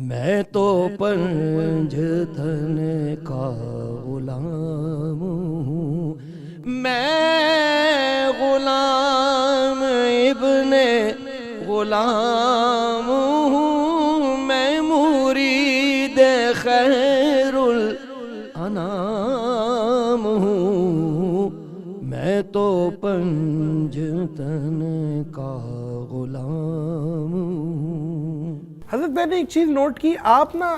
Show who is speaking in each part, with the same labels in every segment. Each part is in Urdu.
Speaker 1: میں تو پنجتن کا غلام ہوں، میں غلام ابن غلام ہوں، میں مرید خیر الانام ہوں، میں تو پنجتن کا غلام ہوں۔
Speaker 2: حضرت میں نے ایک چیز نوٹ کی، آپ نا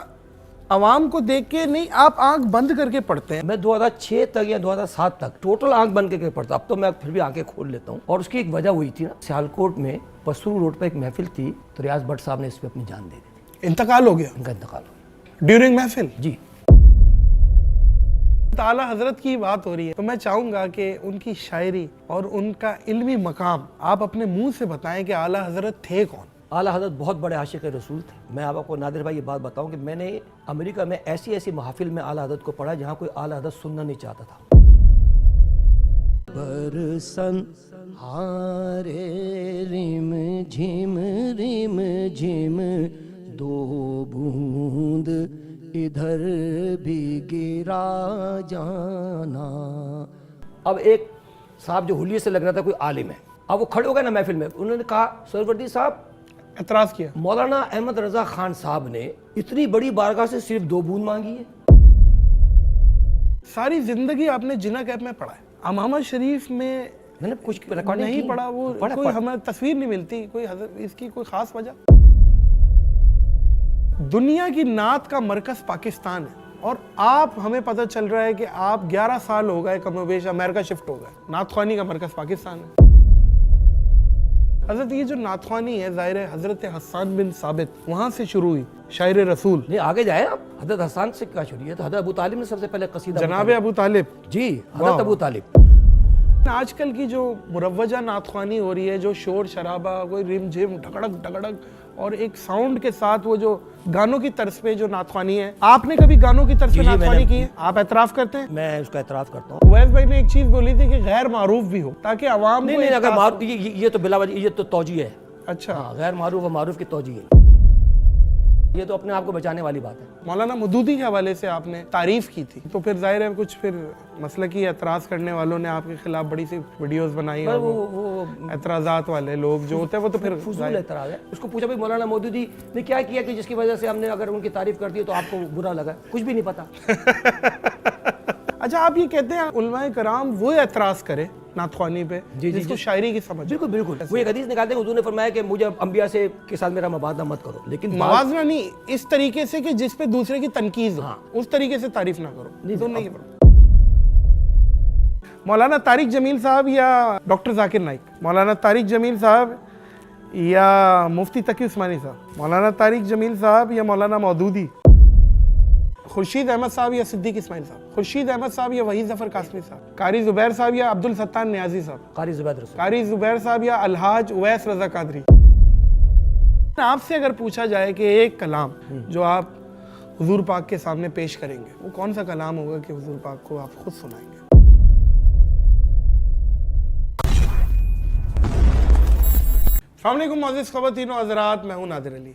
Speaker 2: عوام کو دیکھ کے نہیں، آپ آنکھ بند کر کے پڑھتے ہیں۔
Speaker 1: میں 2006 تک یا 2007 تک ٹوٹل آنکھ بند کے پڑھتا، اب تو میں پھر بھی آنکھیں کھول لیتا ہوں۔ اور اس کی ایک وجہ ہوئی تھی نا، سیالکوٹ میں پسرو روڈ پہ ایک محفل تھی تو ریاض بٹ صاحب نے اس پہ اپنی جان دے دی تھی،
Speaker 2: انتقال ہو گیا
Speaker 1: ان کا انتقال ہو گیا
Speaker 2: ڈیورنگ محفل۔
Speaker 1: جی۔
Speaker 2: اعلیٰ حضرت کی بات ہو رہی ہے تو میں چاہوں گا کہ ان کی شاعری اور ان کا علمی مقام آپ اپنے منہ سے بتائیں کہ اعلیٰ حضرت تھے کون؟
Speaker 1: اعلیٰ حضرت بہت بڑے عاشق رسول تھے۔ میں آپ کو نادر بھائی یہ بات بتاؤں کہ میں نے امریکہ میں ایسی محافل میں اعلیٰ حضرت کو پڑھا جہاں کوئی اعلیٰ حضرت سننا نہیں چاہتا تھا۔ برسن ہارے رم جھم دو بوند ادھر بھی گرا جانا۔ اب ایک صاحب جو حلیے سے لگ رہا تھا کوئی عالم ہے، اب وہ کھڑے ہو گئے نا محفل میں، انہوں نے کہا سہروردی صاحب،
Speaker 2: اعتراض کیا۔
Speaker 1: مولانا احمد رضا خان صاحب نے اتنی بڑی بارگاہ سے صرف 2 بوند مانگی ہے۔
Speaker 2: ساری زندگی آپ نے جناح کیمپ میں پڑھا ہے، امامہ شریف میں
Speaker 1: میں نے کچھ ریکارڈنگ
Speaker 2: نہیں پڑھا، وہ کوئی ہمیں تصویر نہیں ملتی، کوئی اس کی کوئی خاص وجہ؟ دنیا کی نعت کا مرکز پاکستان ہے اور آپ ہمیں پتہ چل رہا ہے کہ آپ 11 سال ہو گئے کم و بیش امریکہ شفٹ ہو گئے، نعت خوانی کا مرکز پاکستان ہے۔ حضرت یہ جو نعت خوانی ہے ظاہر ہے حضرت حسان بن ثابت وہاں سے شروع ہوئی، شاعر رسول۔
Speaker 1: نہیں آگے جائیں آپ، حضرت حسان سے کیا شروع ہے؟ تو حضرت ابو طالب نے سب سے پہلے قصیدہ
Speaker 2: جناب ابو طالب،
Speaker 1: جی حضرت ابو طالب۔
Speaker 2: آج کل کی جو مروجہ نعت خوانی ہو رہی ہے، جو شور شرابہ، کوئی رم جھم ڈھکڑک ڈھکڑک اور ایک ساؤنڈ کے ساتھ، وہ جو گانوں کی طرز پہ جو نعت خوانی ہے، آپ نے کبھی گانوں کی طرز پہ نعت خوانی کی ہے؟ آپ اعتراف کرتے ہیں؟
Speaker 1: میں اس کا اعتراف کرتا ہوں۔
Speaker 2: اویس بھائی نے ایک چیز بولی تھی کہ غیر معروف بھی ہو تاکہ عوام
Speaker 1: نہیں اگر معروف، یہ تو بلا وجہ، یہ تو توجیہ ہے۔
Speaker 2: اچھا،
Speaker 1: غیر معروف و معروف کی توجیہ ہے، یہ تو اپنے آپ کو بچانے والی بات ہے۔
Speaker 2: مولانا مودودی کے حوالے سے آپ نے تعریف کی تھی تو پھر ظاہر ہے کچھ پھر مسلکی اعتراض کرنے والوں نے آپ کے خلاف بڑی سی ویڈیوز بنائی، اور وہ اعتراضات والے لوگ جو ہوتے ہیں وہ تو پھر
Speaker 1: فضول اعتراض ہے۔ اس کو پوچھا بھائی مولانا مودودی نے کیا کیا کہ جس کی وجہ سے ہم نے اگر ان کی تعریف کر دی تو آپ کو برا لگا؟ کچھ بھی نہیں پتا۔
Speaker 2: اچھا، آپ یہ کہتے ہیں علماء کرام وہ اعتراض کرے نعت خوانی پہ جس کو شاعری کی سمجھ؟
Speaker 1: بالکل بالکل، وہ ایک حدیث نکالتے ہیں، حضور نے فرمایا کہ مجھے انبیاء سے کے ساتھ میرا موازنہ مت کرو، لیکن
Speaker 2: موازنہ نہیں، اس طریقے سے کہ جس پہ دوسرے کی تنقید ہو، اس طریقے سے تعریف نہ کرو۔ مولانا طارق جمیل صاحب یا ڈاکٹر ذاکر نائک، مولانا طارق جمیل صاحب یا مفتی تقی عثمانی صاحب، مولانا طارق جمیل صاحب یا مولانا مودودی، خورشید احمد صاحب یا صدیق اسماعیل صاحب، خورشید احمد صاحب یا وحید ظفر قاسمی صاحب، قاری زبیر صاحب یا عبدالستار نیازی صاحب، قاری زبیر صاحب یا الحاج اویس رضا قادری۔ آپ سے اگر پوچھا جائے کہ ایک کلام جو آپ حضور پاک کے سامنے پیش کریں گے، وہ کون سا کلام ہوگا کہ حضور پاک کو آپ خود سنائیں گے؟ السلام علیکم معزز خواتین و حضرات، میں ہوں نادر علی۔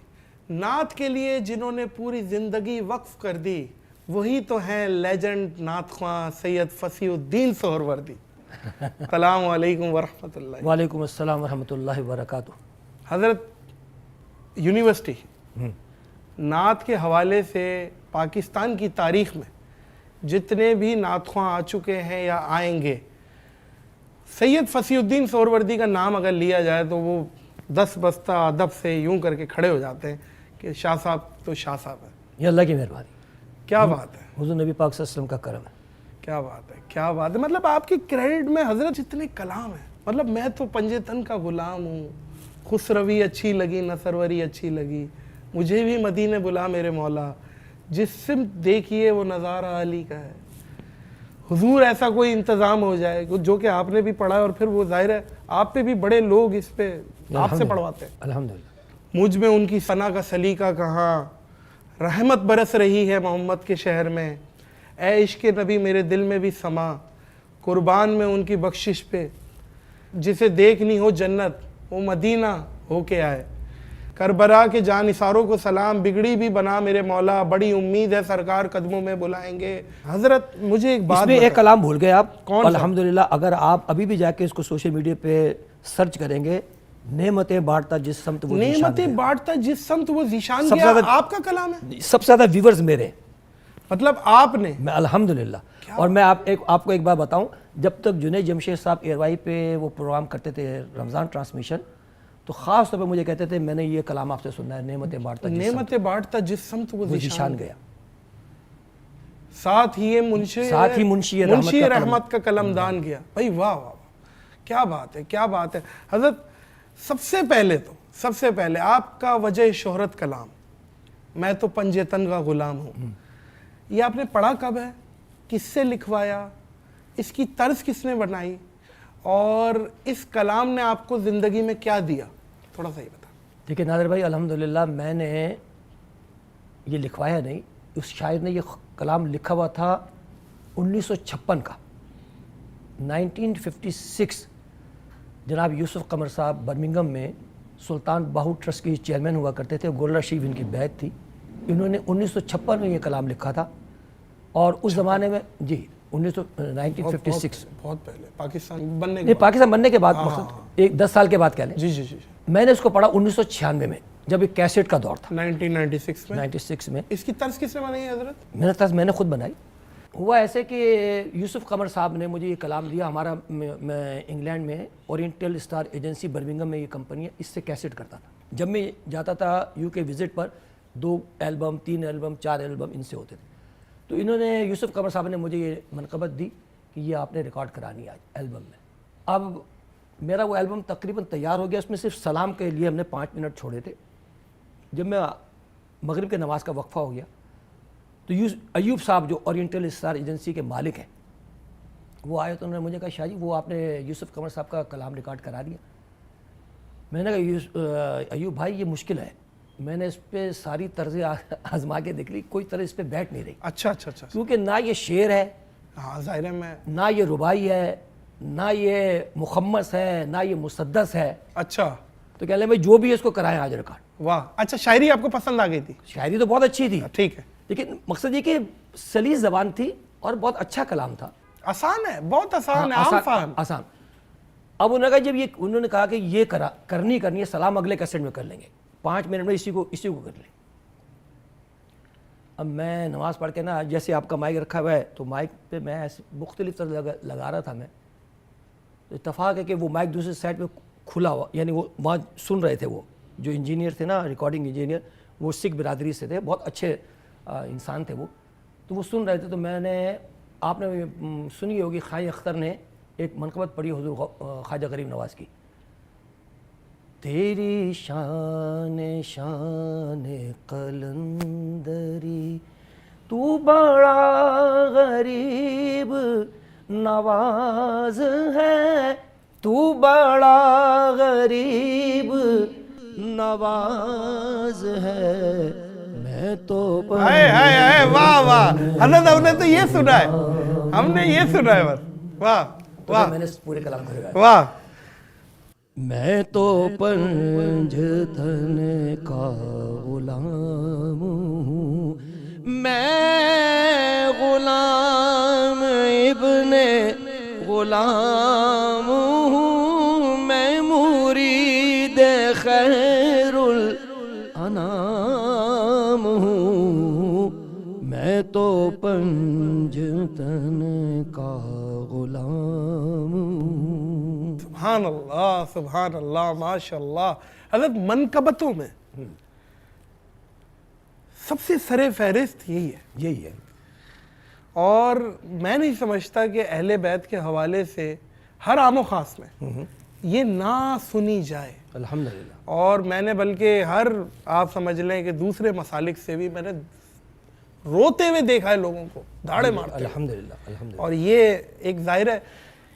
Speaker 2: نعت کے لیے جنہوں نے پوری زندگی وقف کر دی وہی تو ہیں لیجنڈ نعت خواں سید فصیح الدین سہروردی۔ السلام علیکم ورحمۃ اللہ۔
Speaker 1: وعلیکم السلام ورحمۃ اللہ وبرکاتہ۔
Speaker 2: حضرت یونیورسٹی نعت کے حوالے سے پاکستان کی تاریخ میں جتنے بھی نعت خواں آ چکے ہیں یا آئیں گے، سید فصیح الدین سہروردی کا نام اگر لیا جائے تو وہ 10 بستہ ادب سے یوں کر کے کھڑے ہو جاتے ہیں کہ شاہ صاحب تو شاہ صاحب ہے۔
Speaker 1: یہ اللہ کی مہربانی،
Speaker 2: کیا بات ہے،
Speaker 1: حضور نبی پاک صلی اللہ علیہ وسلم کا کرم ہے۔
Speaker 2: کیا بات ہے، کیا بات ہے۔ مطلب آپ کے کریڈٹ میں حضرت جتنے کلام ہیں، مطلب میں تو پنجے تن کا غلام ہوں، خسروی اچھی لگی، نصروری اچھی لگی، مجھے بھی مدینے بلا میرے مولا، جس سمت دیکھیے وہ نظارہ علی کا ہے۔ حضور ایسا کوئی انتظام ہو جائے جو کہ آپ نے بھی پڑھا ہے، اور پھر وہ ظاہر ہے آپ پہ بھی بڑے لوگ اس پہ آپ سے پڑھواتے ہیں۔
Speaker 1: الحمدللہ۔
Speaker 2: مجھ میں ان کی ثنا کا سلیقہ کہاں، رحمت برس رہی ہے محمد کے شہر میں، اے عشق نبی میرے دل میں بھی سما، قربان میں ان کی بخشش پہ، جسے دیکھنی ہو جنت وہ مدینہ ہو کے آئے۔ کربلا کے جانثاروں کو سلام، بگڑی بھی بنا میرے مولا، بڑی امید ہے سرکار قدموں میں بلائیں گے. حضرت مجھے ایک بات
Speaker 1: اس میں ایک کلام بھول گئے آپ.
Speaker 2: کون سا؟
Speaker 1: الحمدللہ اگر آپ ابھی بھی جا کے اس کو سوشل میڈیا پہ سرچ کریں گے، نعمتیں بانٹتا جس سمت وہ ذیشان
Speaker 2: نعمتیں
Speaker 1: گیا.
Speaker 2: بانٹتا جس سمت وہ ذیشان
Speaker 1: سب سے
Speaker 2: گیا،
Speaker 1: زیادہ-
Speaker 2: آپ کا کلام ہے؟
Speaker 1: سب سے زیادہ ویورز میرے،
Speaker 2: مطلب آپ نے؟
Speaker 1: میں الحمدللہ. اور میں آپ کو ایک بات بتاؤں، جب تک جنید جمشید صاحب ایئر وائی پہ وہ پروگرام کرتے تھے رمضان ٹرانسمیشن، تو خاص طور پہ مجھے کہتے تھے میں نے یہ کلام آپ سے سننا ہے، نعمتیں بانٹتا جس سمت
Speaker 2: نعمتیں بانٹتا جس سمت وہ
Speaker 1: وہ
Speaker 2: ذیشان
Speaker 1: ذیشان گیا.
Speaker 2: ساتھ ہی منشی رحمت کا قلم دان گیا. بھائی واہ واہ واہ، کیا بات ہے، کیا بات ہے. حضرت سب سے پہلے آپ کا وجہ شہرت کلام، میں تو پنجے تن کا غلام ہوں، یہ آپ نے پڑھا کب ہے، کس سے لکھوایا، اس کی طرز کس نے بنائی، اور اس کلام نے آپ کو زندگی میں کیا دیا، تھوڑا سا یہ بتا.
Speaker 1: دیکھیں نادر بھائی، الحمدللہ میں نے یہ لکھوایا نہیں، اس شاعر نے یہ کلام لکھا ہوا تھا 1956 کا، 1956. جناب یوسف قمر صاحب برمنگم میں سلطان باہو ٹرسٹ کے چیئرمین ہوا کرتے تھے، گولڈا شریف ان کی بیعت تھی. انہوں نے 1956 میں یہ کلام لکھا تھا. اور اس زمانے میں جی 1956
Speaker 2: بہت پہلے پاکستان بننے
Speaker 1: نہیں، پاکستان بننے کے بعد، مقصد 10 سال کے بعد کہہ لیں.
Speaker 2: جی
Speaker 1: میں نے اس کو پڑھا 1996 میں، جب ایک کیسٹ کا دور تھا
Speaker 2: 1996 میں.
Speaker 1: 96 میں.
Speaker 2: اس کی طرز کس نے بنائی ہے حضرت؟
Speaker 1: میں نے خود بنائی. ہوا ایسے کہ یوسف قمر صاحب نے مجھے یہ کلام دیا. ہمارا میں انگلینڈ میں اورینٹل اسٹار ایجنسی برمنگم میں یہ کمپنی ہے، اس سے کیسٹ کرتا تھا. جب میں جاتا تھا یو کے وزٹ پر، 2 البم 3 البم 4 البم ان سے ہوتے تھے. تو انہوں نے یوسف قمر صاحب نے مجھے یہ منقبت دی کہ یہ آپ نے ریکارڈ کرانی ہے آج البم میں. اب میرا وہ البم تقریباً تیار ہو گیا. اس میں صرف سلام کے لیے ہم نے 5 منٹ چھوڑے تھے. جب میں مغرب کے نماز کا وقفہ ہو گیا تو ایوب صاحب جو اورینٹل اسٹار ایجنسی کے مالک ہیں وہ آئے تو انہوں نے مجھے کہا شاہ جی وہ آپ نے یوسف قمر صاحب کا کلام ریکارڈ کرا دیا. میں نے کہا ایوب بھائی یہ مشکل ہے، میں نے اس پہ ساری طرزیں آزما کے دیکھ لی، کوئی طرز اس پہ بیٹھ نہیں رہی.
Speaker 2: اچھا
Speaker 1: کیونکہ نہ یہ شعر ہے،
Speaker 2: ہاں ظاہر ہے، میں
Speaker 1: نہ یہ ربائی ہے، نہ یہ مخمس ہے، نہ یہ مسدس ہے.
Speaker 2: اچھا
Speaker 1: تو کہہ لیں بھائی جو بھی اس کو کرائیں آج ریکارڈ.
Speaker 2: واہ، اچھا شاعری آپ کو پسند آ گئی تھی؟
Speaker 1: شاعری تو بہت اچھی تھی،
Speaker 2: ٹھیک ہے،
Speaker 1: لیکن مقصد یہ کہ سلیس زبان تھی اور بہت اچھا کلام تھا.
Speaker 2: آسان ہے، بہت آسان ہے، عام فہم.
Speaker 1: آسان. اب انہوں نے کہا کہ یہ کرنی ہے، سلام اگلے کیسٹ میں کر لیں گے، 5 منٹ میں اسی کو کر لیں. اب میں نماز پڑھ کے نا، جیسے آپ کا مائک رکھا ہوا ہے تو مائک پہ میں ایسے مختلف طرح لگا رہا تھا. میں اتفاق ہے کہ وہ مائک دوسرے سائڈ پہ کھلا ہوا، یعنی وہ وہاں سن رہے تھے. وہ جو انجینئر تھے نا، ریکارڈنگ انجینئر، وہ سکھ برادری سے تھے، بہت اچھے انسان تھے وہ. تو وہ سن رہے تھے. تو میں نے، آپ نے سنی ہوگی، خواجہ اختر نے ایک منقبت پڑھی حضور خواجہ غریب نواز کی، تیری شان قلندری تو بڑا غریب نواز ہے، تو بڑا غریب نواز ہے، میں تو
Speaker 2: واہ واہ حضرت، ہم نے تو یہ سنا ہے، ہم نے یہ سنا ہے بس. واہ واہ،
Speaker 1: میں نے پورے کلام کو گایا.
Speaker 2: واہ.
Speaker 1: میں تو پنج تن کا غلام ہوں، میں غلام ابن غلام ہوں، میں مرید خیر الانام ہوں، میں تو پنج تن کا غلام ہوں.
Speaker 2: سبحان اللہ ماشاء اللہ. حضرت منقبتوں میں سب سے سر فہرست یہی ہے. اور میں نہیں سمجھتا کہ اہل بیت کے حوالے سے ہر عام و خاص میں یہ نہ سنی جائے.
Speaker 1: الحمدللہ.
Speaker 2: اور میں نے بلکہ آپ سمجھ لیں کہ دوسرے مسالک سے بھی میں نے روتے ہوئے دیکھا ہے لوگوں کو، دھاڑے مارتے.
Speaker 1: الحمدللہ.
Speaker 2: اور یہ ایک ظاہر ہے،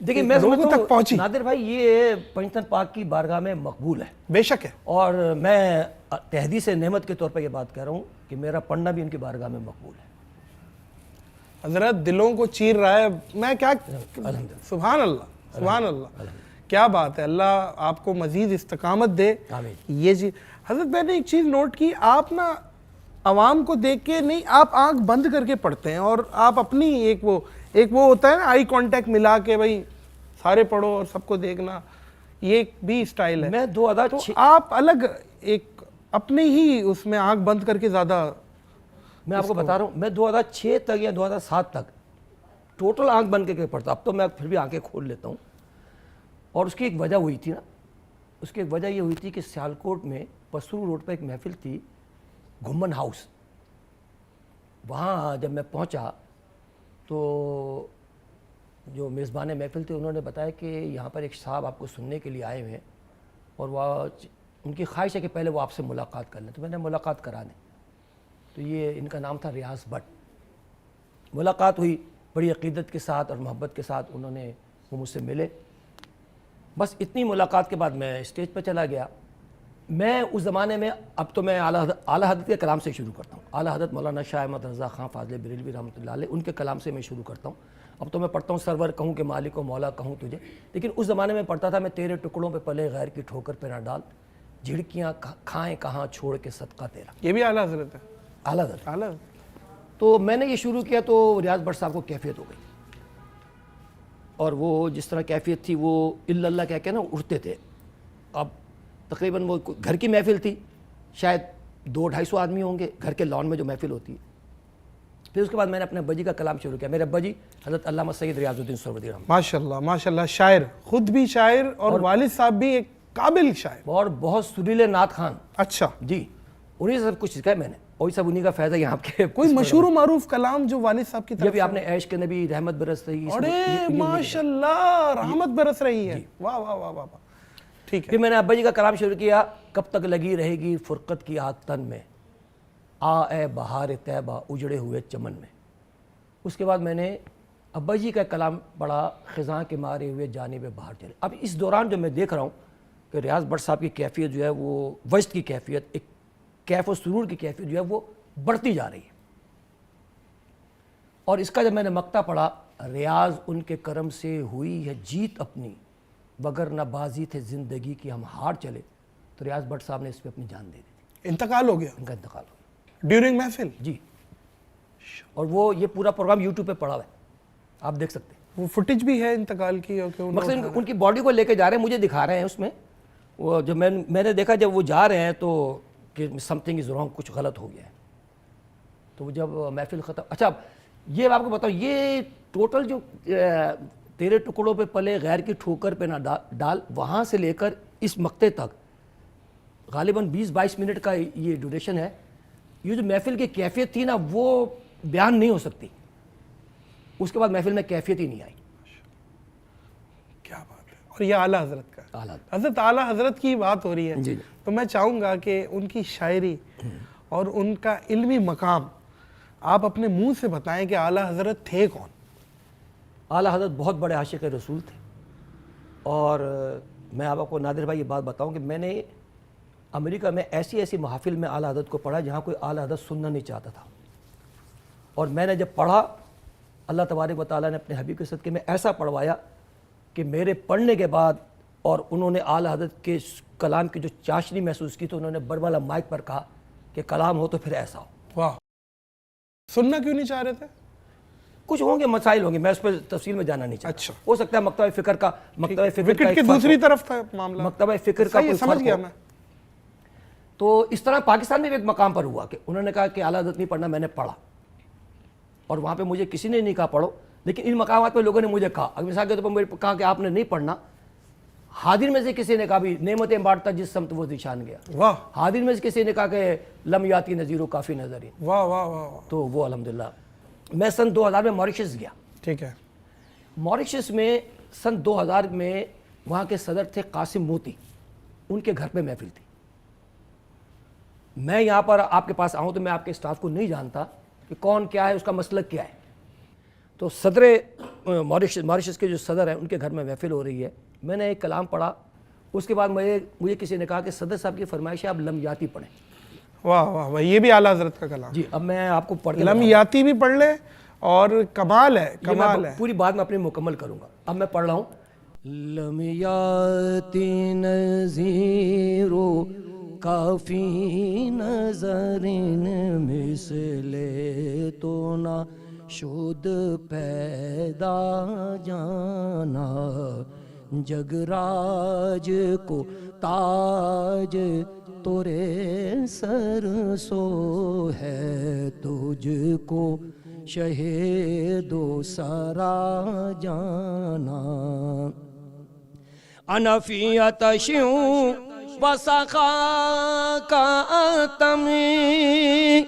Speaker 1: دیکھیں میں
Speaker 2: لوگوں تک پہنچی.
Speaker 1: نادر بھائی یہ پنجتن پاک کی بارگاہ میں مقبول ہے،
Speaker 2: بے شک ہے.
Speaker 1: اور میں تحدیث نعمت کے طور پر یہ بات کہہ رہا ہوں کہ میرا پڑھنا بھی ان کی بارگاہ میں مقبول ہے.
Speaker 2: حضرت دلوں کو چیر رہا ہے. میں کیا، سبحان اللہ، سبحان اللہ، کیا بات ہے. اللہ آپ کو مزید استقامت دے.
Speaker 1: آمین.
Speaker 2: یہ جی حضرت میں نے ایک چیز نوٹ کی, آپ نا عوام کو دیکھ کے نہیں, آپ آنکھ بند کر کے پڑھتے ہیں, اور آپ اپنی ایک وہ ہوتا ہے نا آئی کانٹیکٹ ملا کے بھائی سارے پڑھو اور سب کو دیکھنا, یہ بھی سٹائل ہے.
Speaker 1: میں 2006
Speaker 2: آپ الگ ایک اپنے ہی اس میں آنکھ بند کر کے زیادہ,
Speaker 1: میں آپ کو بتا رہا ہوں, میں 2006 تک یا 2007 تک ٹوٹل آنکھ بند کے پڑھتا. اب تو میں پھر بھی آنکھیں کھول لیتا ہوں. اور اس کی ایک وجہ ہوئی تھی نا, اس کی ایک وجہ یہ ہوئی تھی کہ سیالکوٹ میں پسرو روڈ پہ ایک محفل تھی, گھمن ہاؤس. وہاں جب میں پہنچا تو جو میزبان محفل تھے انہوں نے بتایا کہ یہاں پر ایک صاحب آپ کو سننے کے لیے آئے ہوئے ہیں, اور وہ ان کی خواہش ہے کہ پہلے وہ آپ سے ملاقات کر لیں. تو میں نے ملاقات کرا دیں. تو یہ ان کا نام تھا ریاض بٹ. ملاقات ہوئی بڑی عقیدت کے ساتھ اور محبت کے ساتھ, انہوں نے وہ مجھ سے ملے. بس اتنی ملاقات کے بعد میں اسٹیج پہ چلا گیا. میں اس زمانے میں, اب تو میں اعلیٰ حضرت کے کلام سے شروع کرتا ہوں. اعلیٰ حضرت مولانا شاہ احمد رضا خان فاضل بریلوی رحمۃ اللہ علیہ, ان کے کلام سے میں شروع کرتا ہوں. اب تو میں پڑھتا ہوں سرور کہوں کہ مالک و مولا کہوں تجھے, لیکن اس زمانے میں پڑھتا تھا میں تیرے ٹکڑوں پہ پلے غیر کی ٹھوکر پہ نہ ڈال, جھڑکیاں کھائیں کہاں چھوڑ کے صدقہ تیرا.
Speaker 2: یہ بھی اعلیٰ حضرت ہے.
Speaker 1: اعلیٰ حضرت.
Speaker 2: اعلیٰ.
Speaker 1: تو میں نے یہ شروع کیا تو ریاض بٹ صاحب کو کیفیت ہو گئی, اور وہ جس طرح کیفیت تھی وہ اللہ کہہ کے نا اٹھتے تھے. اب تقریباً وہ گھر کی محفل تھی, شاید 200-250 آدمی ہوں گے گھر کے لان میں جو محفل ہوتی ہے. پھر اس کے بعد میں نے اپنے ابا جی کا کلام شروع کیا. میرے ابا جی حضرت علامہ سید ریاض الدین سہروردی رحمۃ.
Speaker 2: ماشاءاللہ ماشاءاللہ, شاعر, خود بھی شاعر اور والد صاحب بھی ایک قابل شاعر,
Speaker 1: اور بہت سریلے نعت خان.
Speaker 2: اچھا
Speaker 1: جی, انہیں سے سب کچھ سکھایا میں نے, وہی سب انہیں کا فائدہ یہاں کے.
Speaker 2: کوئی مشہور و معروف کلام جو والد صاحب کی طرف
Speaker 1: جب آپ نے عیش کے نبی رحمت برس رہی,
Speaker 2: ارے ماشاءاللہ رحمت برس رہی ہے, واہ واہ واہ واہ, ٹھیک ہے.
Speaker 1: پھر میں نے ابا جی کا کلام شروع کیا, کب تک لگی رہے گی فرقت کی آگ تن میں, آ اے بہار طیبہ اجڑے ہوئے چمن میں. اس کے بعد میں نے ابا جی کا کلام پڑھا, خزاں کے مارے ہوئے جانب باہر چلے. اب اس دوران جو میں دیکھ رہا ہوں کہ ریاض بٹ صاحب کی کیفیت جو ہے وہ وجد کی کیفیت, ایک کیف و سرور کی کیفیت جو ہے وہ بڑھتی جا رہی ہے. اور اس کا جب میں نے مقطع پڑھا, ریاض ان کے کرم سے ہوئی ہے جیت اپنی, وگر نہ بازی تھے زندگی کی ہم ہار چلے. تو ریاض بٹ صاحب نے اس پہ اپنی جان دے دی تھی.
Speaker 2: انتقال ہو گیا
Speaker 1: ان کا انتقال ہو گیا
Speaker 2: ڈیورنگ محفل.
Speaker 1: جی, اور وہ یہ پورا پروگرام یوٹیوب پہ پڑا ہوا ہے, آپ دیکھ سکتے ہیں.
Speaker 2: وہ فوٹیج بھی ہے انتقال کی,
Speaker 1: مقصد ان کی باڈی کو لے کے جا رہے ہیں, مجھے دکھا رہے ہیں اس میں. وہ جب میں نے دیکھا جب وہ جا رہے ہیں تو کہ سم تھنگ از رانگ, کچھ غلط ہو گیا ہے. تو وہ جب محفل ختم, اچھا یہ آپ کو بتاؤں, یہ ٹوٹل جو تیرے ٹکڑوں پہ پلے غیر کی ٹھوکر پہ نہ ڈال, وہاں سے لے کر اس مقطع تک غالباً 20-22 منٹ کا یہ ڈیوریشن ہے. یہ جو محفل کی کیفیت تھی نا وہ بیان نہیں ہو سکتی. اس کے بعد محفل میں کیفیت ہی نہیں آئی.
Speaker 2: کیا بات ہے. اور یہ اعلیٰ حضرت کا, حضرت اعلیٰ حضرت کی بات ہو رہی ہے.
Speaker 1: جی,
Speaker 2: تو میں چاہوں گا کہ ان کی شاعری اور ان کا علمی مقام آپ اپنے منہ سے بتائیں کہ اعلیٰ حضرت تھے کون.
Speaker 1: اعلیٰ حضرت بہت بڑے عاشق رسول تھے. اور میں آپ کو نادر بھائی یہ بات بتاؤں کہ میں نے امریکہ میں ایسی محافل میں اعلیٰ حضرت کو پڑھا جہاں کوئی اعلیٰ حضرت سننا نہیں چاہتا تھا. اور میں نے جب پڑھا, اللہ تبارک و تعالیٰ نے اپنے حبیب کے صدقے میں ایسا پڑھوایا کہ میرے پڑھنے کے بعد, اور انہوں نے اعلیٰ حضرت کے کلام کی جو چاشنی محسوس کی تو انہوں نے بڑھ والا مائک پر کہا کہ کلام ہو تو پھر ایسا ہو.
Speaker 2: واہ, سننا کیوں نہیں چاہ رہے تھے؟
Speaker 1: کچھ ہوں گے مسائل ہوں گے, میں اس پہ تفصیل میں جانا نہیں چاہتا.
Speaker 2: اچھا,
Speaker 1: ہو سکتا ہے مکتبہ فکر کا
Speaker 2: وکٹ کے دوسری طرف تھا معاملہ,
Speaker 1: مکتبہ فکر کا کوئی
Speaker 2: سمجھ گیا میں.
Speaker 1: تو اس طرح پاکستان میں بھی ایک مقام پر ہوا کہ انہوں نے کہا کہ اعلیٰ حضرت نہیں پڑھنا, میں نے پڑھا. اور وہاں پہ مجھے کسی نے نہیں کہا پڑھو, لیکن ان مقامات پہ لوگوں نے مجھے کہا. اگر مثال کے طور پر مجھے کہا کہ آپ نے نہیں پڑھنا, حاضر میں سے کسی نے کہا بھی نعمتیں بانٹتا جس سمت وہ ذیشان گیا.
Speaker 2: واہ.
Speaker 1: حاضر میں سے کسی نے کہا کہ لم یاتی نذیر و کافی نظری.
Speaker 2: واہ واہ واہ.
Speaker 1: تو وہ الحمدللہ. میں سن 2000 میں موریشس گیا.
Speaker 2: ٹھیک ہے.
Speaker 1: موریشس میں سن 2000 میں وہاں کے صدر تھے قاسم موتی, ان کے گھر پہ محفل تھی. میں یہاں پر آپ کے پاس آؤں تو میں آپ کے اسٹاف کو نہیں جانتا کہ کون کیا ہے, اس کا مسلک کیا ہے. تو صدر موریشس کے جو صدر ہیں ان کے گھر میں محفل ہو رہی ہے. میں نے ایک کلام پڑھا, اس کے بعد مجھے کسی نے کہا کہ صدر صاحب کی فرمائش ہے آپ لم یاتی پڑھیں.
Speaker 2: واہ واہ واہ, یہ بھی اعلیٰ حضرت کا کلام.
Speaker 1: جی, اب میں آپ کو پڑھ کے
Speaker 2: لم یاتی بھی پڑھ لیں, اور کمال ہے, کمال ہے.
Speaker 1: پوری بات میں اپنی مکمل کروں گا. اب میں پڑھ رہا ہوں. لم یاتی نذیر کافی نظرین مثل تو نہ شد پیدا جانا جگراج کو تاج تورے سر سو ہے تجھ کو شہید و سرا جانا انا فی عطش و سخا کا اتم اے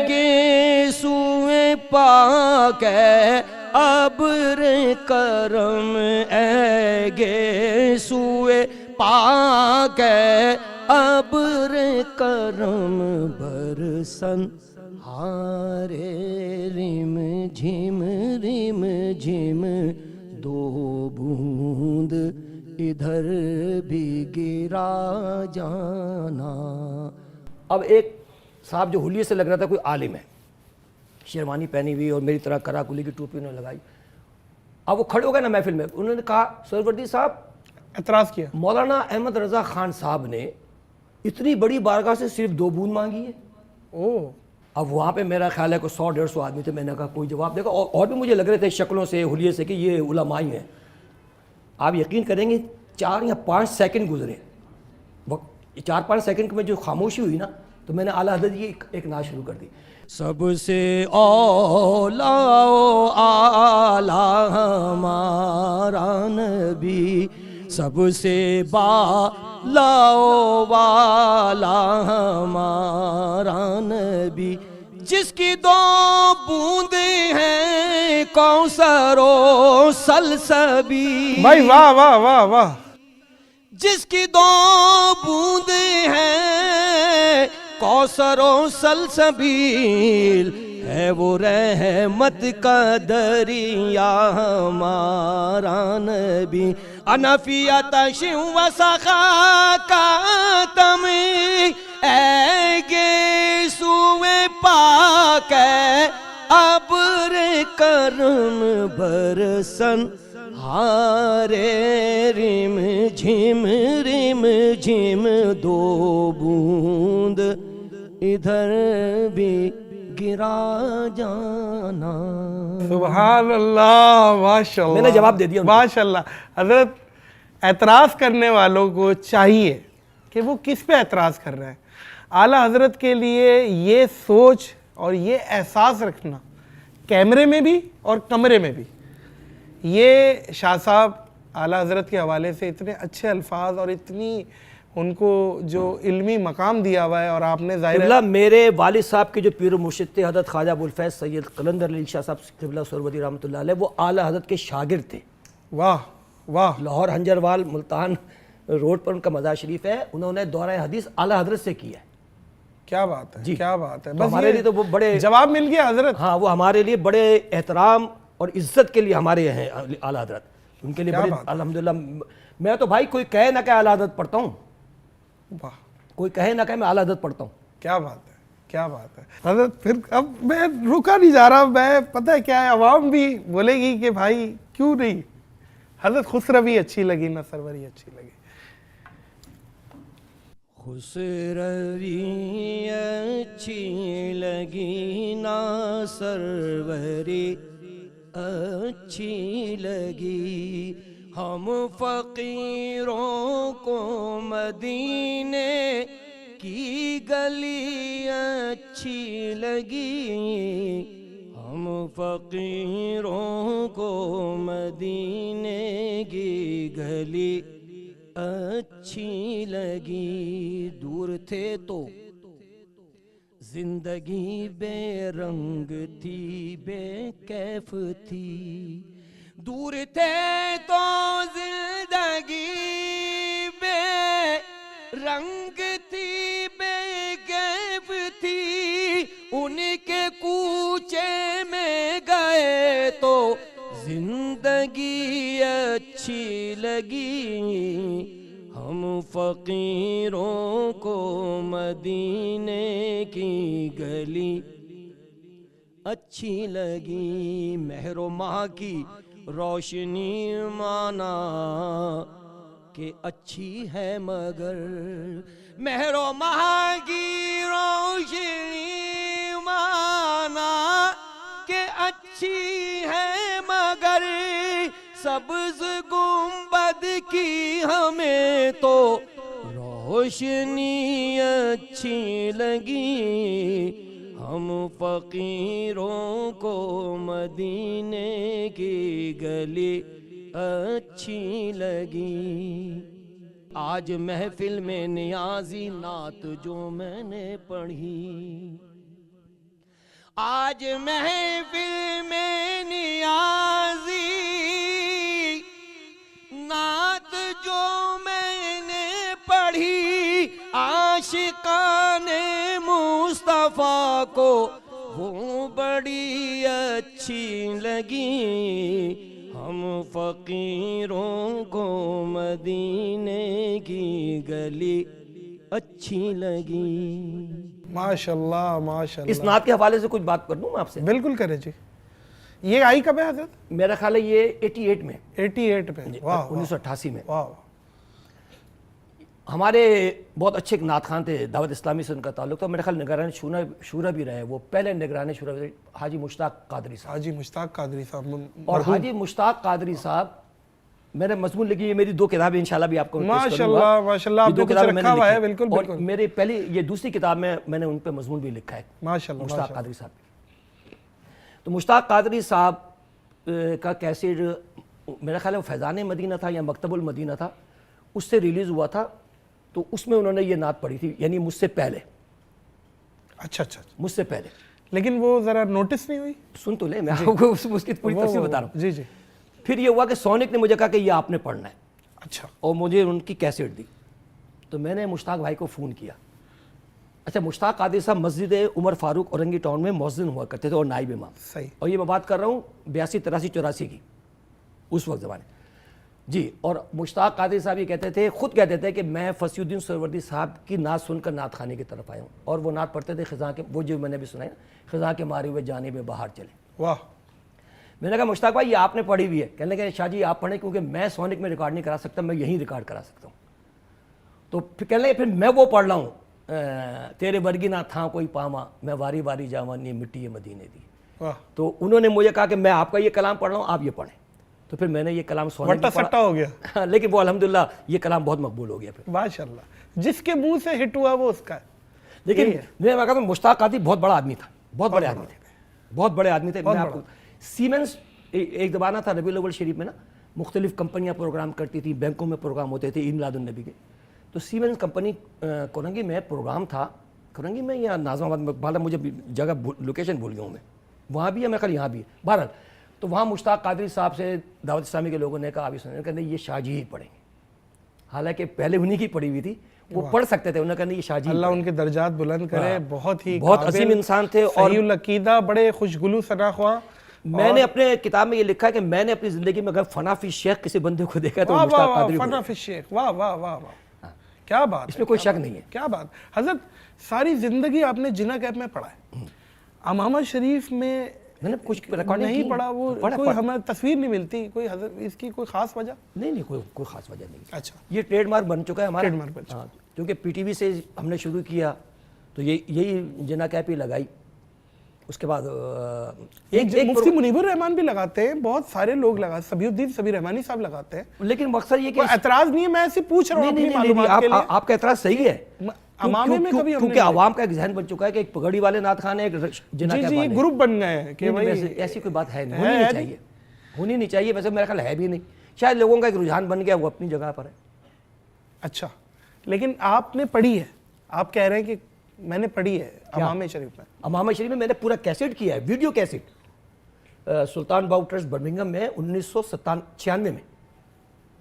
Speaker 1: گیسوئے پاک ہے ابر کرم اے گیسوئے پاک ہے ابر کرم برسن ہارے رم جھم دو بوند ادھر بھی گرا جانا. اب ایک صاحب جو حلیے سے لگ رہا تھا کوئی عالم ہے، شیروانی پہنی ہوئی اور میری طرح کرا کلی کی ٹوپی انہوں نے لگائی. اب وہ کھڑے ہو گئے نا محفل میں، انہوں نے کہا سہروردی صاحب
Speaker 2: اعتراض کیا.
Speaker 1: مولانا احمد رضا خان صاحب نے اتنی بڑی بارگاہ سے صرف 2 بوند مانگی ہے.
Speaker 2: اوہ
Speaker 1: اب وہاں پہ میرا خیال ہے کوئی 100-150 آدمی تھے. میں نے کہا کوئی جواب دے گا، اور بھی مجھے لگ رہے تھے شکلوں سے حلیے سے کہ یہ علماء ہی ہیں. آپ یقین کریں گے 4 یا 5 سیکنڈ گزرے، 4-5 سیکنڈ میں جو خاموشی ہوئی نا تو میں نے اعلیٰ حضرت کی ایک نعت شروع کر دی. سب سے اولا و اعلیٰ ہمارا نبی، سب سے بالا و والا ہمارا نبی، جس کی 2 بوندیں ہیں کوثر و سلسبیل.
Speaker 2: بھائی واہ واہ واہ واہ.
Speaker 1: جس کی 2 بوندیں ہیں کوثر و سلسبیل، ہے وہ رحمت کا دریا ہمارا نبی. انا فی عطش و سخا کا اتم اے گیسوئے پاک ہے ابر کرم برسن ہارے رم جھم 2 بوند ادھر بھی گرا جانا.
Speaker 2: سبحان اللہ، ماشاء اللہ.
Speaker 1: میں نے جواب دے دیا.
Speaker 2: ماشاء اللہ. حضرت اعتراض کرنے والوں کو چاہیے کہ وہ کس پہ اعتراض کر رہے ہیں. اعلیٰ حضرت کے لیے یہ سوچ اور یہ احساس رکھنا کیمرے میں بھی اور کمرے میں بھی. یہ شاہ صاحب اعلیٰ حضرت کے حوالے سے اتنے اچھے الفاظ اور اتنی ان کو جو علمی مقام دیا ہوا ہے، اور آپ نے ظاہر
Speaker 1: قبلہ میرے والد صاحب کے جو پیر و مرشد تھے حضرت خواجہ ابوالفیض سید قلندر علی شاہ صاحب قبلہ سہروردی رحمۃ اللہ علیہ، وہ اعلیٰ حضرت کے شاگرد تھے.
Speaker 2: واہ واہ.
Speaker 1: لاہور ہنجروال ملتان روڈ پر ان کا مزار شریف ہے. انہوں نے دورہ حدیث اعلیٰ حضرت سے کیا ہے.
Speaker 2: کیا بات ہے
Speaker 1: جی
Speaker 2: کیا بات ہے.
Speaker 1: بس ہمارے لیے تو وہ بڑے
Speaker 2: جواب مل گیا حضرت.
Speaker 1: ہاں وہ ہمارے لیے بڑے احترام اور عزت کے لیے ہمارے ہیں اعلیٰ حضرت. ان کے لیے بڑے الحمدللہ. میں تو بھائی کوئی کہے نہ کہ اعلیٰ حضرت پڑھتا ہوں، کوئی کہے نہ کہ میں اعلیٰ حضرت پڑھتا ہوں.
Speaker 2: کیا بات ہے کیا بات ہے حضرت. پھر اب میں رکا نہیں جا رہا. میں پتہ ہے کیا ہے، عوام بھی بولے گی کہ بھائی کیوں نہیں حضرت خسروی اچھی لگی نہ سروری اچھی لگی.
Speaker 1: خسروی اچھی لگی نہ سروری اچھی لگی، ہم فقیروں کو مدینے کی گلی اچھی لگی، ہم فقیروں کو مدینے کی گلی اچھی لگی. دور تھے تو زندگی بے رنگ تھی بے کیف تھی، دور تھے تو زندگی بے رنگ تھی بے کیف تھی، ان کے کوچے میں گئے تو زندگی اچھی لگی، ہم فقیروں کو مدینے کی گلی اچھی لگی. مہر و ماہ کی روشنی مانا کہ اچھی ہے مگر مہر و ماہ کی روشنی مانا کہ اچھی ہے مگر سبز گنبد کی ہمیں تو روشنی اچھی لگی ہم فقیروں کو مدینے کی گلی اچھی لگی آج محفل میں نیازی نعت جو میں نے پڑھی آج محفل میں نیازی نعت جو میں نے پڑھی عاشقان مصطفیٰ کو وہ بڑی اچھی لگی ہم فقیروں کو مدینے کی گلی اچھی لگی
Speaker 2: ماشاءاللہ ماشاءاللہ.
Speaker 1: اس نعت کے حوالے سے کچھ بات کر دوں میں آپ سے؟
Speaker 2: بالکل کریں جی. یہ آئی کب ہے حضرت؟
Speaker 1: میرا خیال ہے یہ 88 میں
Speaker 2: 88 میں. واہ
Speaker 1: 1988 میں.
Speaker 2: واہ.
Speaker 1: ہمارے بہت اچھے ایک نعت خان تھے دعوت اسلامی سے ان کا تعلق تھا میرا خیال نگران شورا بھی رہے وہ پہلے نگران شورا حاجی مشتاق قادری صاحب.
Speaker 2: حاجی مشتاق قادری صاحب.
Speaker 1: اور حاجی مشتاق قادری صاحب میں نے مضمون لکھی ہے میری 2 کتابیں انشاءاللہ بھی آپ کو
Speaker 2: ماشاءاللہ ماشاءاللہ آپ نے کچھ رکھا ہوا ہے. بالکل
Speaker 1: اور
Speaker 2: بالکل.
Speaker 1: میری پہلی یہ دوسری کتاب میں نے ان پہ مضمون بھی لکھا ہے
Speaker 2: ماشاءاللہ
Speaker 1: مشتاق قادری صاحب. تو مشتاق قادری صاحب کا کیسٹ میرا خیال ہے وہ فیضان مدینہ تھا یا مکتب المدینہ تھا اس سے ریلیز ہوا تھا تو اس میں انہوں نے یہ نعت پڑھی تھی یعنی مجھ سے پہلے.
Speaker 2: اچھا اچھا.
Speaker 1: مجھ سے پہلے
Speaker 2: لیکن وہ ذرا نوٹس نہیں ہوئی.
Speaker 1: سن تو لے میں آپ کو اس کی پوری تفصیل بتا رہا ہوں.
Speaker 2: جی جی.
Speaker 1: پھر یہ ہوا کہ سونک نے مجھے کہا کہ یہ آپ نے پڑھنا ہے.
Speaker 2: اچھا.
Speaker 1: اور مجھے ان کی کیسٹ دی تو میں نے مشتاق بھائی کو فون کیا. اچھا مشتاق قادری صاحب مسجد عمر فاروق اورنگی ٹاؤن میں مؤذن ہوا کرتے تھے اور نائب امام.
Speaker 2: صحیح.
Speaker 1: اور یہ میں بات کر رہا ہوں 82 83 84 کی اس وقت زمانے جی. اور مشتاق قادری صاحب یہ کہتے تھے خود کہتے تھے کہ میں فصیح الدین سہروردی صاحب کی نعت سن کر نعت خانے کی طرف آیا ہوں اور وہ نعت پڑھتے تھے خزاں کے وہ جو میں نے بھی سنا ہے خزاں کے مارے ہوئے جانب بہار چلے.
Speaker 2: واہ.
Speaker 1: میں نے کہا مشتاق بھائی یہ آپ نے پڑھی ہوئی ہے. کہنے لگے شاہ جی آپ پڑھیں کیونکہ میں سونک میں ریکارڈ نہیں کرا سکتا میں یہیں ریکارڈ کرا سکتا ہوں. تو پھر کہنے لگے پھر میں وہ پڑھ رہا ہوں تیرے برگی نہ تھا کوئی پاما میں واری واری جاوانی مٹی مدینے دی.
Speaker 2: واہ.
Speaker 1: تو انہوں نے مجھے کہا کہ میں آپ کا یہ کلام پڑھ رہا ہوں آپ یہ پڑھیں. تو پھر میں نے یہ کلام سونک
Speaker 2: وٹا سٹا ہو گیا.
Speaker 1: لیکن وہ الحمدللہ یہ کلام بہت مقبول ہو گیا. پھر
Speaker 2: ماشاءاللہ جس کے منہ سے ہٹ ہوا وہ اس کا ہے.
Speaker 1: لیکن میں کہا مشتاق قادری بہت بڑا آدمی تھا بہت بڑے آدمی تھے بہت بڑے آدمی تھے. میں آپ کو سیمنز ایک زمانہ تھا ربیع الاول شریف میں نا مختلف کمپنیاں پروگرام کرتی تھیں بینکوں میں پروگرام ہوتے تھے عید میلاد النبی کے. تو سیمنز کمپنی کورنگی میں پروگرام تھا کورنگی میں یا ناظم آباد میں بالا مجھے جگہ لوکیشن بھول گیا ہوں میں وہاں بھی ہے میں کل یہاں بھی ہے بہرحال. تو وہاں مشتاق قادری صاحب سے دعوت اسلامی کے لوگوں نے کہا ابھی سنیں کہ یہ شاہ جی ہی پڑھیں گے. حالانکہ پہلے انہی کی پڑھی ہوئی تھی وہ پڑھ سکتے تھے. انہوں نے کہا یہ شاہ جی
Speaker 2: اللہ ان کے درجات بلند کرے. بہت ہی
Speaker 1: بہت عظیم انسان تھے اور
Speaker 2: صحیح العقیدہ بڑے خوشگلو ثناخواں.
Speaker 1: میں نے اپنے کتاب میں یہ لکھا ہے کہ میں نے اپنی زندگی میں اگر فنا فی شیخ کسی بندے کو دیکھا تو مشتاق قادری
Speaker 2: فنا فی شیخ. واہ واہ واہ واہ. کیا بات.
Speaker 1: اس میں کوئی شک نہیں ہے.
Speaker 2: کیا بات. حضرت ساری زندگی آپ نے جناح کیمپ میں پڑھا ہے. امامہ شریف میں
Speaker 1: نے کچھ ریکارڈنگ
Speaker 2: نہیں پڑھا. وہ کوئی ہمیں تصویر نہیں ملتی کوئی حضرت اس کی کوئی خاص وجہ
Speaker 1: نہیں کوئی خاص وجہ نہیں.
Speaker 2: اچھا.
Speaker 1: یہ ٹریڈ مارک بن چکا ہے ہمارا.
Speaker 2: ٹریڈ مارک بن چکا
Speaker 1: کیونکہ پی ٹی وی سے ہم نے شروع کیا تو یہی جناح کیپ ہی لگائی. اس کے بعد
Speaker 2: مفتی منیب الرحمان بھی لگاتے ہیں بہت سارے لوگ لگاتے سبیح الدین سبیح رحمانی صاحب لگاتے ہیں.
Speaker 1: لیکن مقصد یہ کہ
Speaker 2: اعتراض نہیں ہے میں ایسے پوچھ رہا ہوں اپنی معلومات کے لیے.
Speaker 1: آپ کا اعتراض صحیح ہے
Speaker 2: عوام میں کبھی
Speaker 1: کیونکہ عوام کا ایک ذہن بن چکا ہے کہ ایک پگڑی والے نعت خان ایک جناح کیپ والے
Speaker 2: گروپ بن گئے ہیں کہ
Speaker 1: ایسی کوئی بات ہے نہیں ہونی نہیں چاہیے. ویسے میرا خیال ہے بھی نہیں. شاید لوگوں کا ایک رجحان بن گیا وہ اپنی جگہ پر ہے.
Speaker 2: اچھا. لیکن آپ نے پڑھی ہے آپ کہہ رہے ہیں کہ میں نے پڑھی ہے امامہ شریف میں.
Speaker 1: امامہ شریف میں نے پورا کیسٹ کیا ہے ویڈیو کیسٹ سلطان باؤ ٹرسٹ برمنگھم میں 1996 میں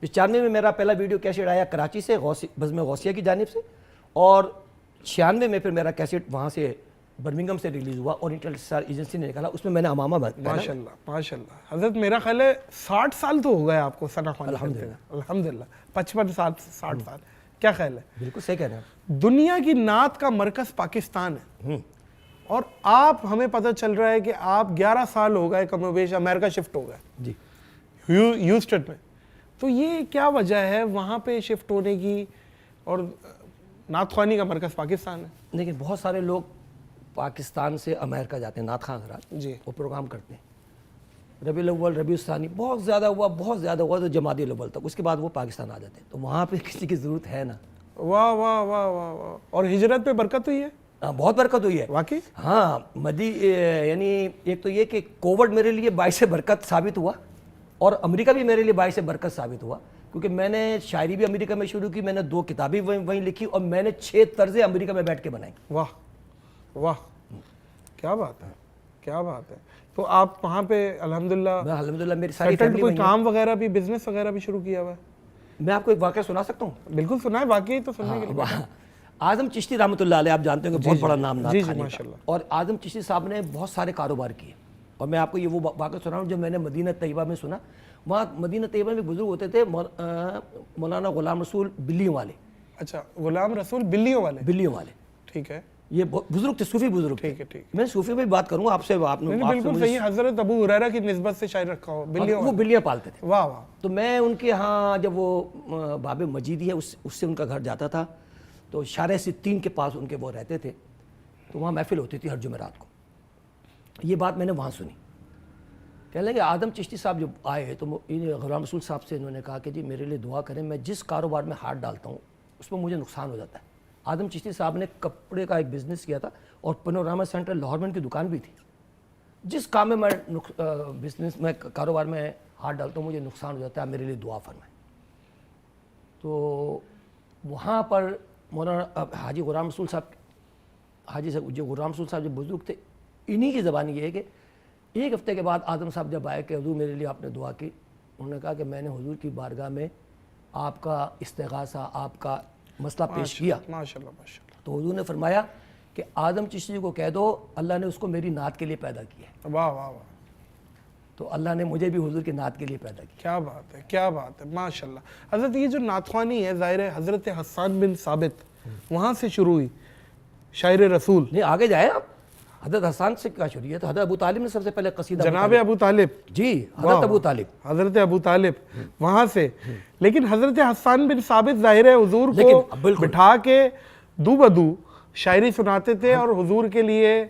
Speaker 1: 95 میں میرا پہلا ویڈیو کیسٹ آیا کراچی سے بزم غوثیہ کی جانب سے اور 96 میں پھر میرا کیسٹ وہاں سے برمنگھم سے ریلیز ہوا اور انٹرنیشنل اسٹار ایجنسی نے نکالا اس میں نے امامہ بنایا.
Speaker 2: ماشاءاللہ ماشاءاللہ. حضرت میرا خیال ہے 60 سال تو ہو گئے آپ کو ثنا خوانی کرتے ہیں. الحمدللہ 55 سال 60 سال. کیا خیال ہے؟
Speaker 1: بالکل صحیح کہہ رہے ہیں.
Speaker 2: دنیا کی نعت کا مرکز پاکستان ہے اور آپ ہمیں پتہ چل رہا ہے کہ آپ 11 سال ہو گئے کم و بیش امریکہ شفٹ ہو گئے
Speaker 1: جی
Speaker 2: ہیوسٹن میں. تو یہ کیا وجہ ہے وہاں پہ شفٹ ہونے کی اور نعت خوانی کا مرکز پاکستان ہے.
Speaker 1: لیکن بہت سارے لوگ پاکستان سے امریکہ جاتے ہیں، نعت خواں حضرات،
Speaker 2: جی
Speaker 1: وہ پروگرام کرتے ہیں. ربیع الاول، ربیع الثانی بہت زیادہ ہوا تو جمادی الاول تک، اس کے بعد وہ پاکستان آ جاتے ہیں. تو وہاں پہ کسی کی ضرورت ہے نا.
Speaker 2: واہ واہ واہ واہ واہ. اور ہجرت پہ برکت ہوئی ہے
Speaker 1: بہت برکت ہوئی ہے
Speaker 2: واقعی.
Speaker 1: ہاں. یعنی ایک تو یہ کہ کووڈ میرے لیے باعث برکت ثابت ہوا، اور امریکہ بھی میرے لیے باعث برکت ثابت ہوا، کیونکہ میں نے شاعری بھی امریکہ میں شروع کی، میں نے 2 کتابیں وہیں لکھی، اور میں نے 6 طرزیں امریکہ میں بیٹھ کے بنائی.
Speaker 2: واہ واہ، کیا بات ہے کیا بات ہے. تو آپ وہاں پہ الحمدللہ
Speaker 1: میں الحمدللہ میری ساری
Speaker 2: سیٹلڈ،
Speaker 1: فیملی
Speaker 2: کوئی
Speaker 1: وہیں ہے.
Speaker 2: کام وغیرہ بھی، بزنس وغیرہ بھی شروع کیا ہوا ہے؟
Speaker 1: میں آپ کو ایک واقعہ سنا سکتا ہوں.
Speaker 2: بالکل سنا ہے، واقعی تو سننے کے لیے.
Speaker 1: اعظم چشتی رحمۃ اللہ علیہ، آپ جانتے ہیں کہ بہت بڑا نام نعت
Speaker 2: جی
Speaker 1: خوانی
Speaker 2: ماشاء
Speaker 1: کا.
Speaker 2: اللہ.
Speaker 1: اور اعظم چشتی صاحب نے بہت سارے کاروبار کیے، اور میں آپ کو یہ وہ واقعہ سنا ہوں جو میں نے مدینہ طیبہ میں سنا. وہاں مدینہ طیبہ میں بزرگ ہوتے تھے مولانا غلام رسول بلیوں والے.
Speaker 2: اچھا، غلام رسول بلیوں والے.
Speaker 1: بلیوں والے،
Speaker 2: ٹھیک ہے
Speaker 1: یہ بزرگ تھے، صوفی بزرگ تھے.
Speaker 2: ٹھیک ہے ٹھیک.
Speaker 1: میں صوفی میں بات کروں گا آپ سے. آپ نے
Speaker 2: بالکل صحیح. حضرت ابو ہریرہ کی نسبت سے شاعر رکھا ہو، بلیوں
Speaker 1: وہ
Speaker 2: والے.
Speaker 1: بلیاں پالتے تھے.
Speaker 2: واہ واہ.
Speaker 1: تو میں ان کے ہاں جب وہ باب مجیدی ہے اس سے ان کا گھر جاتا تھا، تو شارع ستین کے پاس ان کے وہ رہتے تھے. تو وہاں محفل ہوتی تھی ہر جمعرات کو. یہ بات میں نے وہاں سنی. کہنے لگے اعظم چشتی صاحب جب آئے تو غلام رسول صاحب سے انہوں نے کہا کہ جی میرے لیے دعا کریں، میں جس کاروبار میں ہاتھ ڈالتا ہوں اس میں مجھے نقصان ہو جاتا ہے. اعظم چشتی صاحب نے کپڑے کا ایک بزنس کیا تھا، اور پینوراما سینٹر لاہور میں ان کی دکان بھی تھی. جس کام میں بزنس میں کاروبار میں ہاتھ ڈالتا ہوں مجھے نقصان ہو جاتا ہے، میرے لیے دعا فرمائیں. تو وہاں پر مولانا حاجی غلام رسول صاحب، جو غلام رسول صاحب جو بزرگ تھے، انہی کی زبانی یہ ہے کہ ایک ہفتے کے بعد اعظم صاحب جب آئے کہ حضور میرے لیے آپ نے دعا کی، انہوں نے کہا کہ میں نے حضور کی بارگاہ میں آپ کا استغاثہ، آپ کا مسئلہ پیش کیا.
Speaker 2: ماشاءاللہ ماشاءاللہ.
Speaker 1: تو حضور نے فرمایا کہ اعظم چشتی کو کہہ دو اللہ نے اس کو میری نعت کے لیے پیدا کیا ہے.
Speaker 2: واہ واہ واہ.
Speaker 1: تو اللہ نے مجھے بھی حضور کی نعت کے لیے پیدا کیا.
Speaker 2: کیا بات ہے کیا بات ہے ماشاءاللہ. حضرت یہ جو نعت خوانی ہے ظاہر ہے حضرت حسان بن ثابت وہاں سے شروع ہوئی، شاعر رسول.
Speaker 1: نہیں آگے جائے آپ، حضرت حسان سے کیا شروع ہے؟ تو حضرت ابو طالب نے سب سے پہلے قصیدہ
Speaker 2: جناب ابو طالب.
Speaker 1: جی حضرت ابو طالب.
Speaker 2: حضرت ابو طالب وہاں سے. لیکن حضرت حسان بن ثابت ظاہر ہے حضور کو بٹھا کے دو بدو شاعری سناتے تھے، اور حضور کے لیے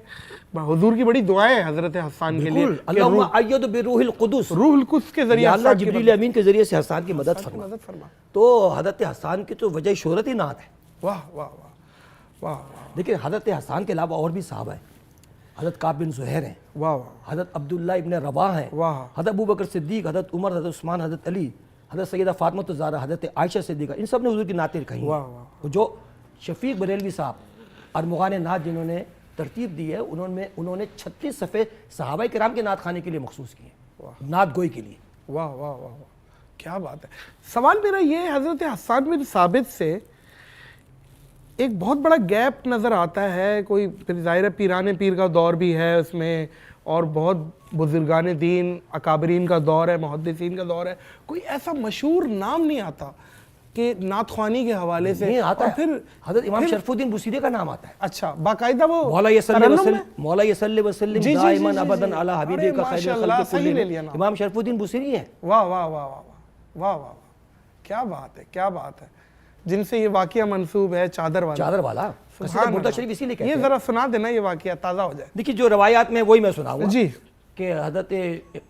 Speaker 2: حضور کی بڑی دعائیں ہیں حضرت حسان کے لیے.
Speaker 1: اللہم ایدو بروح القدس،
Speaker 2: روح القدس کے ذریعے
Speaker 1: اللہ جبریل امین کے ذریعے سے حسان کی مدد فرما.
Speaker 2: مدد فرما.
Speaker 1: تو حضرت حسان کی تو وجہ شہرت ہی نعت ہے.
Speaker 2: واہ واہ واہ واہ واہ
Speaker 1: لیکن حضرت حسان کے علاوہ اور بھی صحابہ ہیں. حضرت کعب بن زہیر ہیں،
Speaker 2: واہ واہ
Speaker 1: حضرت عبداللہ ابن رواح ہیں،
Speaker 2: واہ.
Speaker 1: حضرت ابو بکر صدیق، حضرت عمر، حضرت عثمان، حضرت علی، حضرت سیدہ فاطمہ الزہرا، حضرت عائشہ صدیقہ، ان سب نے حضور کی نعتیں کہیں ہیں.
Speaker 2: واہ واہ.
Speaker 1: جو شفیق بریلوی صاحب ارمغان نعت جنہوں نے ترتیب دی ہے، انہوں نے 36 صفحے صحابہ کرام کے نعت خانے کے لیے مخصوص کیے ہیں، نعت گوئی کے لیے.
Speaker 2: واہ واہ واہ واہ. کیا بات ہے. سوال میرا یہ ہے، حضرت حسان بن ثابت سے ایک بہت بڑا گیپ نظر آتا ہے. کوئی پھر ظاہر پیران پیر کا دور بھی ہے اس میں، اور بہت بزرگان دین اکابرین کا دور ہے، محدثین کا دور ہے. کوئی ایسا مشہور نام نہیں آتا کہ نعت خوانی کے حوالے سے.
Speaker 1: نہیں آتا
Speaker 2: اور
Speaker 1: ہے.
Speaker 2: پھر
Speaker 1: حضرت امام شرف الدین بصیری کا نام آتا ہے.
Speaker 2: اچھا باقاعدہ وہ
Speaker 1: مولا صلی وسلم دائما ابدا علی حبیبک خیر الخلق کلہم. امام شرف الدین بصیری ہیں.
Speaker 2: واہ واہ واہ واہ واہ واہ. کیا بات ہے کیا بات ہے. جن سے یہ واقعہ منسوب ہے چادر والا. قصیدہ بردہ شریف اسی لیے کہتے ہیں. یہ ذرا سنا دینا یہ واقعہ تازہ ہو جائے.
Speaker 1: دیکھیے جو روایات میں وہی میں سناؤں گا
Speaker 2: جی
Speaker 1: کہ حضرت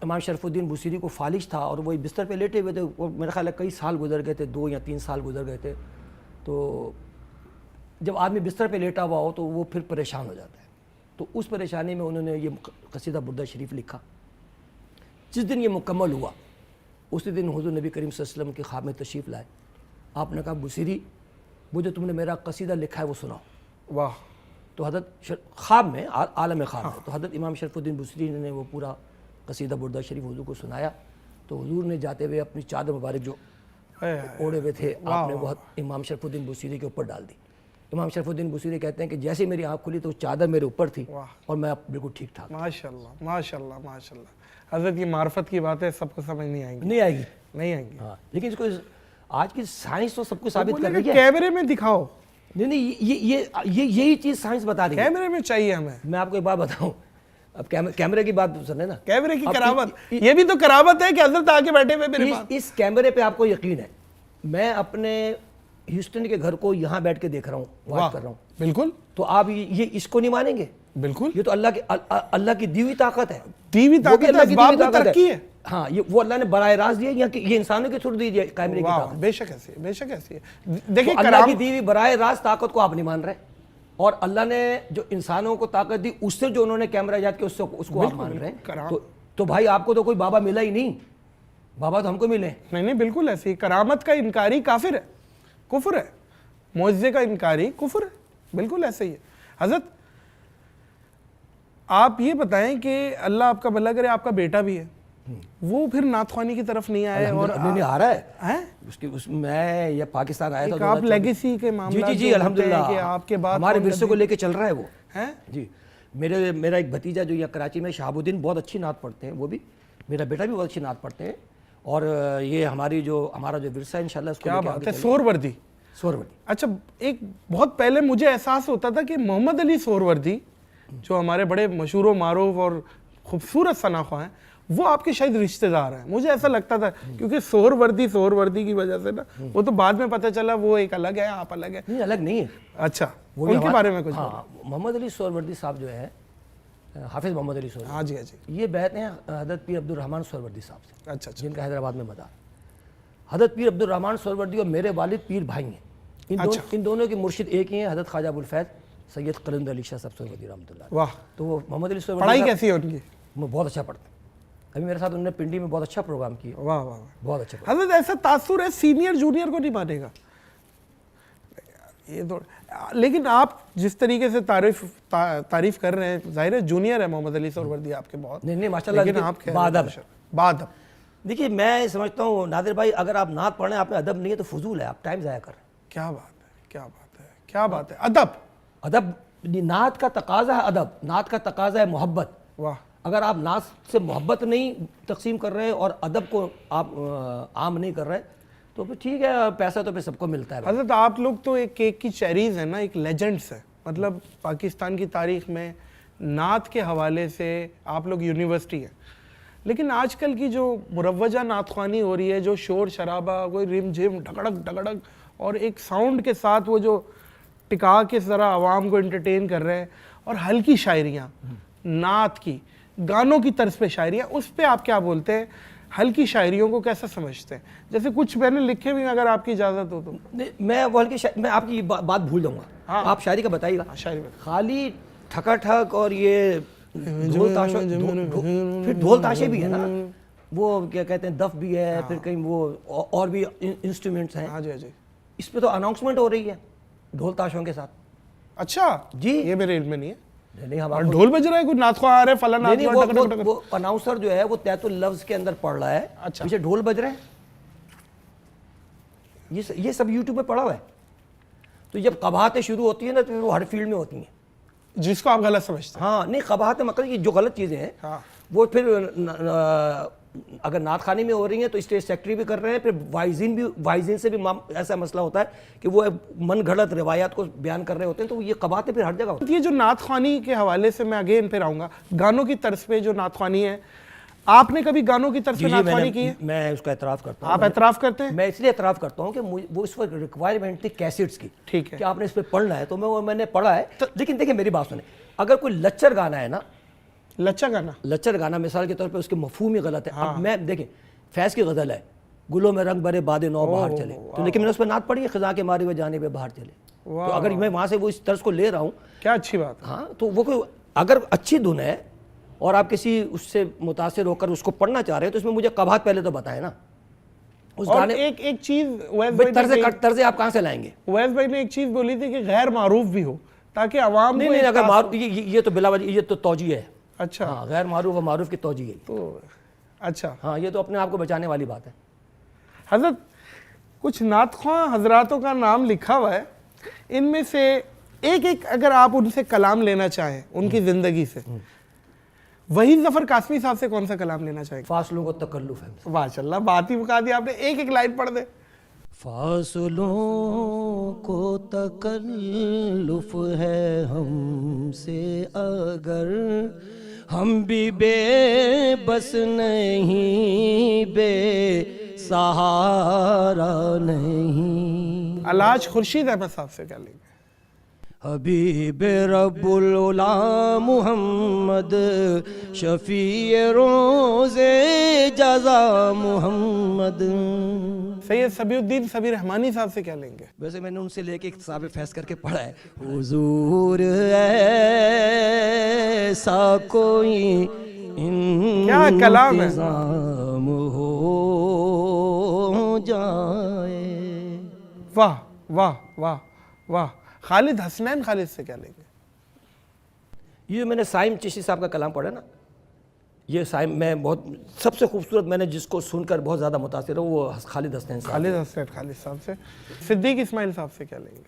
Speaker 1: امام شرف الدین بصیری کو فالج تھا، اور وہی بستر پہ لیٹے ہوئے تھے. میرا خیال ہے کئی سال گزر گئے تھے، 2 یا 3 سال گزر گئے تھے. تو جب آدمی بستر پہ لیٹا ہوا ہو تو وہ پھر پریشان ہو جاتا ہے. تو اس پریشانی میں انہوں نے یہ قصیدہ بردہ شریف لکھا. جس دن یہ مکمل ہوا اسی دن حضور نبی کریم صلی اللہ علیہ وسلم کے خواب میں تشریف لائے. آپ نے کہا بصیری وہ جو تم نے میرا قصیدہ لکھا ہے وہ سناؤ.
Speaker 2: واہ.
Speaker 1: تو حضرت خواب میں، عالم خواب میں، تو حضرت امام شرف الدین بصیری نے وہ پورا قصیدہ بردہ شریف حضور کو سنایا. تو حضور نے جاتے ہوئے اپنی چادر مبارک جو اوڑے ہوئے تھے آپ نے وہ امام شرف الدین بصیری کے اوپر ڈال دی. امام شرف الدین بصیری کہتے ہیں کہ جیسے میری آنکھ کھلی تو چادر میرے اوپر تھی اور میں بالکل ٹھیک ٹھاک.
Speaker 2: ماشاءاللہ ماشاءاللہ ماشاءاللہ. حضرت یہ معرفت کی باتیں سب کو سمجھ نہیں آئیں گی.
Speaker 1: نہیں آئیں گی. ہاں لیکن اس کو آج کی سائنس تو سب کو ثابت کر رہی ہے.
Speaker 2: کیمرے میں دکھاؤ.
Speaker 1: نہیں یہی چیز سائنس بتا رہی ہے.
Speaker 2: کیمرے میں چاہیے ہمیں.
Speaker 1: میں آپ کو ایک بات بتاؤں. اب کیمرے کی بات سنیں نا.
Speaker 2: کیمرے کی کرامت، یہ بھی تو کرامت ہے کہ حضرت آگے بیٹھے ہوئے میرے پاس.
Speaker 1: اس کیمرے پہ آپ کو یقین ہے. میں اپنے ہیوسٹن کے گھر کو یہاں بیٹھ کے دیکھ رہا ہوں, واچ کر رہا ہوں,
Speaker 2: بالکل.
Speaker 1: تو آپ یہ اس کو نہیں مانیں گے؟
Speaker 2: بالکل,
Speaker 1: یہ تو اللہ کی دی ہوئی طاقت ہے,
Speaker 2: دی ہوئی طاقت ہے, اسباب میں ترقی ہے.
Speaker 1: ہاں, یہ وہ اللہ نے براہ راست دیا, یہ انسانوں کے تھرو دی ہے کیمرے کی طاقت.
Speaker 2: بے شک ایسی ہے, بے شک ایسی ہے. دیکھیں
Speaker 1: اللہ کی دی ہوئی براہ راست طاقت کو آپ نہیں مان رہے, اور اللہ نے جو انسانوں کو طاقت دی اس سے جو انہوں نے کیمرہ ایجاد کیا اس کو آپ مان رہے ہیں. تو بھائی آپ کو تو کوئی بابا ملا ہی نہیں, بابا تو ہم کو ملے.
Speaker 2: نہیں, بالکل ایسی ہے. کرامت کا انکاری کافر ہے, کفر ہے. معجزے کا انکاری کفر ہے, بالکل ایسے ہی ہے. حضرت آپ یہ بتائیں کہ اللہ آپ کا بھلا کرے, آپ کا بیٹا بھی ہے, وہ پھر نعت خوانی کی طرف نہیں آئے, اور
Speaker 1: نہیں آ رہا ہے اس میں یہ پاکستان آیا تھا.
Speaker 2: آپ لیگیسی کے معاملات
Speaker 1: جی الحمدللہ
Speaker 2: کہ آپ کے بعد
Speaker 1: ہمارے ورثے کو لے کے چل رہا ہے وہ
Speaker 2: ہیں.
Speaker 1: جی میرا ایک بھتیجا جو یہ کراچی میں شہاب الدین بہت اچھی نعت پڑھتے ہیں, وہ بھی میرا بیٹا بھی بہت اچھی نعت پڑھتے ہیں, اور یہ ہمارا جو ورثہ ہے انشاءاللہ اس کو
Speaker 2: کیا بات ہے. سہروردی. اچھا, ایک بہت پہلے مجھے احساس ہوتا تھا کہ محمد علی سہروردی جو ہمارے بڑے مشہور و معروف اور خوبصورت ثناخواں ہیں, وہ آپ کے شاید رشتہ دار ہیں. مجھے ایسا لگتا تھا کیونکہ سہروردی کی وجہ سے نا, وہ تو بعد میں پتہ چلا وہ ایک الگ ہے, آپ الگ ہے.
Speaker 1: نہیں, الگ نہیں ہے.
Speaker 2: اچھا, ان کے بارے میں کچھ.
Speaker 1: ہاں, محمد علی سہروردی صاحب جو ہے, حافظ محمد علی سہروردی,
Speaker 2: ہاں جی,
Speaker 1: یہ بیعت ہیں حضرت پیر عبدالرحمن سہروردی صاحب سے.
Speaker 2: اچھا,
Speaker 1: جن کا حیدرآباد میں مدار. حضرت پیر عبدالرحمن سہروردی اور میرے والد پیر بھائی ہیں. ان دونوں کے مرشد ایک ہی ہیں, حضرت خواجہ ابوالفیض سید قلندر علی شاہ صاحب سہروردی رحمۃ اللہ.
Speaker 2: واہ.
Speaker 1: تو وہ محمد علی سہروردی
Speaker 2: پڑھائی کیسی ہے ان کی؟
Speaker 1: وہ بہت اچھا پڑھتے ہیں. ابھی میرے ساتھ انہوں نے پنڈی میں بہت اچھا پروگرام کیا.
Speaker 2: واہ واہ,
Speaker 1: بہت اچھا.
Speaker 2: حضرت ایسا تاثر ہے سینئر جونیئر کو نہیں مانے گا یہ تو, لیکن آپ جس طریقے سے تعریف کر رہے ہیں, ظاہر ہے جونیئر ہے محمد علی سہروردی آپ کے بہت.
Speaker 1: نہیں ماشاءاللہ,
Speaker 2: لیکن آپ
Speaker 1: بادب. دیکھیے میں سمجھتا ہوں نادر بھائی, اگر آپ نعت پڑھ رہے ہیں, آپ میں ادب نہیں ہے تو فضول ہے, آپ ٹائم ضائع کر رہے ہیں.
Speaker 2: کیا بات ہے, کیا بات ہے, کیا بات ہے. ادب
Speaker 1: نعت کا تقاضا ہے, ادب نعت کا تقاضا ہے محبت.
Speaker 2: واہ.
Speaker 1: اگر آپ نعت سے محبت نہیں تقسیم کر رہے اور ادب کو آپ عام نہیں کر رہے تو پھر ٹھیک ہے, پیسہ تو پھر سب کو ملتا ہے.
Speaker 2: حضرت آپ لوگ تو ایک کیک کی چیریز ہیں نا, ایک لیجنڈس ہیں, مطلب پاکستان کی تاریخ میں نعت کے حوالے سے آپ لوگ یونیورسٹی ہیں. لیکن آج کل کی جو مروجہ نعت خوانی ہو رہی ہے, جو شور شرابہ, کوئی رم جھم ڈگڑک اور ایک ساؤنڈ کے ساتھ وہ جو ٹکا کے ذرا عوام کو انٹرٹین کر رہے ہیں, اور ہلکی شاعریاں نعت کی, گانوں کی طرز پہ شاعریاں, اس پہ آپ کیا بولتے ہیں؟ ہلکی شاعریوں کو کیسا سمجھتے ہیں؟ جیسے کچھ میں نے لکھے بھی, اگر آپ کی اجازت ہو تو.
Speaker 1: میں وہ میں آپ کی بات بھول جاؤں گا, آپ شاعری کا بتائیے گا. خالی ٹھکا ٹھک اور یہ ڈھول تاشے بھی ہے نا, وہ کیا کہتے ہیں, دف بھی ہے, پھر کہیں وہ اور بھی انسٹرومنٹس ہیں. اس پہ تو اناؤنسمنٹ ہو رہی ہے ڈھول تاشوں کے ساتھ.
Speaker 2: اچھا
Speaker 1: جی,
Speaker 2: یہ میرے علم میں نہیں ہے.
Speaker 1: نہیں, ہمارا
Speaker 2: ڈھول بج رہا ہے, کوئی نعت خواں آ رہا ہے, فلاں نعت خواں.
Speaker 1: وہ اناؤنسر جو ہے وہ تحت اللفظ کے اندر پڑھ رہا ہے, پیچھے ڈھول بج رہے ہیں. یہ سب یوٹیوب پہ پڑھا ہوا ہے. تو جب قباحتیں شروع ہوتی ہیں نا, تو وہ ہر فیلڈ میں ہوتی ہیں,
Speaker 2: جس کو آپ غلط سمجھتے ہیں.
Speaker 1: ہاں نہیں, قباحتیں مطلب یہ جو غلط چیزیں ہیں وہ پھر اگر نعت خوانی میں ہو رہی ہیں تو اسٹیج سیکرٹری بھی کر رہے ہیں, پھر وائزین سے بھی ایسا مسئلہ ہوتا ہے کہ وہ من گھڑت روایات کو بیان کر رہے ہوتے ہیں, تو یہ قباحتیں پھر ہر جگہ ہوتی ہیں.
Speaker 2: یہ جو نعت خوانی کے حوالے سے میں اگین پھر آؤں گا, گانوں کی طرز پہ جو نعت خوانی ہے, آپ نے کبھی گانوں کی طرف سے نعت خوانی کی ہے؟
Speaker 1: میں اس کا اعتراف کرتا ہوں.
Speaker 2: آپ اعتراف کرتے ہیں؟
Speaker 1: میں اس لیے اعتراف کرتا ہوں کہ وہ اس وقت ریکوائرمنٹ تھی کیسٹس کی,
Speaker 2: ٹھیک ہے,
Speaker 1: کہ آپ نے اس پہ پڑھنا ہے, تو میں نے پڑھا ہے. لیکن دیکھیں میری بات سنیں, اگر کوئی لچر گانا ہے نا, لچر گانا مثال کے طور پہ اس کے مفہوم ہی غلط ہے. اب میں دیکھیں فیض کی غزل ہے, گلوں میں رنگ بھرے باد نو باہر چلے, تو لیکن میں نے اس پہ نعت پڑھی ہے, خزاں کے مارے ہوئے جانے پہ باہر چلے. تو اگر میں وہاں سے وہ اس طرز کو لے رہا ہوں,
Speaker 2: کیا اچھی بات ہے.
Speaker 1: ہاں, تو وہ کوئی اگر اچھی دھن ہے اور آپ کسی اس سے متاثر ہو کر اس کو پڑھنا چاہ رہے ہیں, تو اس میں مجھے قباحت پہلے تو بتائیں نا. اس گانے
Speaker 2: ایک چیز
Speaker 1: طرز آپ کہاں سے لائیں گے؟
Speaker 2: اویس بھائی نے ایک چیز بولی تھی کہ غیر معروف بھی ہو, تاکہ عوام
Speaker 1: نہیں, اگر یہ تو بلا وجہ, یہ تو توجیہ ہے.
Speaker 2: اچھا,
Speaker 1: ہاں, غیر معروف و معروف کی توجیہ ہے.
Speaker 2: تو اچھا,
Speaker 1: ہاں, یہ تو اپنے آپ کو بچانے والی بات ہے.
Speaker 2: حضرت کچھ نعت خواں حضراتوں کا نام لکھا ہوا ہے, ان میں سے ایک اگر آپ ان سے کلام لینا چاہیں ان کی زندگی سے, وحید ظفر قاسمی صاحب سے کون سا کلام لینا چاہیں؟
Speaker 1: فاصلوں کو تکلف ہے.
Speaker 2: ماشاءاللہ, بات ہی بکا دی آپ نے. ایک لائن پڑھ دیں.
Speaker 1: فاصلوں کو تکلف ہے ہم سے, اگر ہم بھی بے بس نہیں, بے سہارا نہیں.
Speaker 2: الحاج خورشید احمد صاحب سے کیا لیں گے؟
Speaker 1: حبیب رب العلا محمد شفیع روز جزا محمد.
Speaker 2: سید سبیع الدین سبیع رحمانی صاحب سے کیا لیں گے؟
Speaker 1: ویسے میں نے ان سے لے کے اکتساب فیض کر کے پڑھا ہے. حضور ایسا کوئی
Speaker 2: کیا کلام ہے.
Speaker 1: انتظام ہو جائے.
Speaker 2: واہ واہ واہ واہ. خالد حسنین خالد سے کیا لیں گے؟
Speaker 1: یہ میں نے سائم چشتی صاحب کا کلام پڑھا نا, یہ سائم میں بہت سب سے خوبصورت میں نے جس کو سن کر بہت زیادہ متاثر ہوں وہ خالد حسنین صاحب.
Speaker 2: خالد حسنین خالد صاحب سے. صدیق اسماعیل صاحب سے کیا لیں گے؟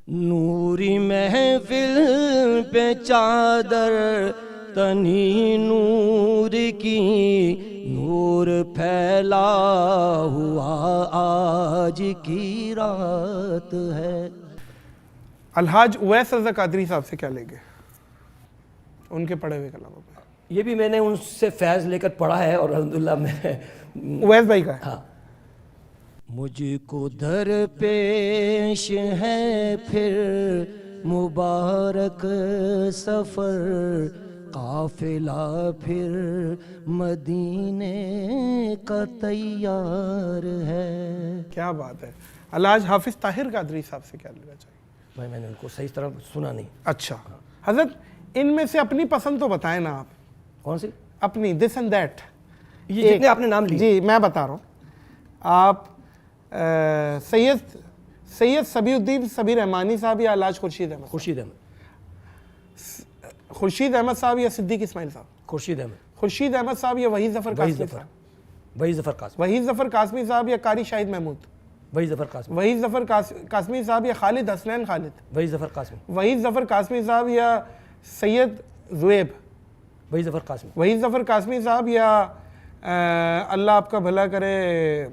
Speaker 1: نوری محفل پہ چادر تنی نور کی, نور پھیلا ہوا آج کی رات ہے.
Speaker 2: الحاج اویس رضا قادری صاحب سے کیا لیں گے ان کے پڑھے ہوئے کلاموں پہ؟
Speaker 1: یہ بھی میں نے ان سے فیض لے کر پڑھا ہے اور الحمدللہ میں
Speaker 2: اویس بھائی کا ہے.
Speaker 1: ہاں. مجھ کو در پیش ہے پھر مبارک سفر, قافلہ پھر مدینے کا تیار ہے.
Speaker 2: کیا بات ہے. الحاج حافظ طاہر قادری صاحب سے کیا لینا چاہیے؟
Speaker 1: بھائی میں نے ان کو صحیح طرح سنا نہیں.
Speaker 2: اچھا حضرت ان میں سے اپنی پسند تو بتائیں نا آپ.
Speaker 1: کون سی؟
Speaker 2: اپنی دس اینڈ دیٹ.
Speaker 1: یہ جتنے آپ نے نام لیے.
Speaker 2: جی میں بتا رہا ہوں. آپ سید سبیع الدین سبیع رحمانی صاحب یا الحاج خورشید احمد؟
Speaker 1: خورشید احمد.
Speaker 2: خورشید احمد صاحب یا صدیق اسماعیل صاحب؟
Speaker 1: خورشید احمد.
Speaker 2: خورشید احمد صاحب یا وحید ظفر قاسمی صاحب؟
Speaker 1: وحید ظفر قاسمی.
Speaker 2: وحید ظفر قاسمی صاحب یا قاری شاہد محمود؟
Speaker 1: وحید ظفر قاسمی.
Speaker 2: وحید ظفر قاسمی صاحب یا خالد حسنین خالد؟
Speaker 1: وحید ظفر قاسمی.
Speaker 2: وحید ظفر قاسمی صاحب یا سید زویب؟
Speaker 1: وحید ظفر قاسمی.
Speaker 2: وحید ظفر قاسمی صاحب یا اللہ آپ کا بھلا کرے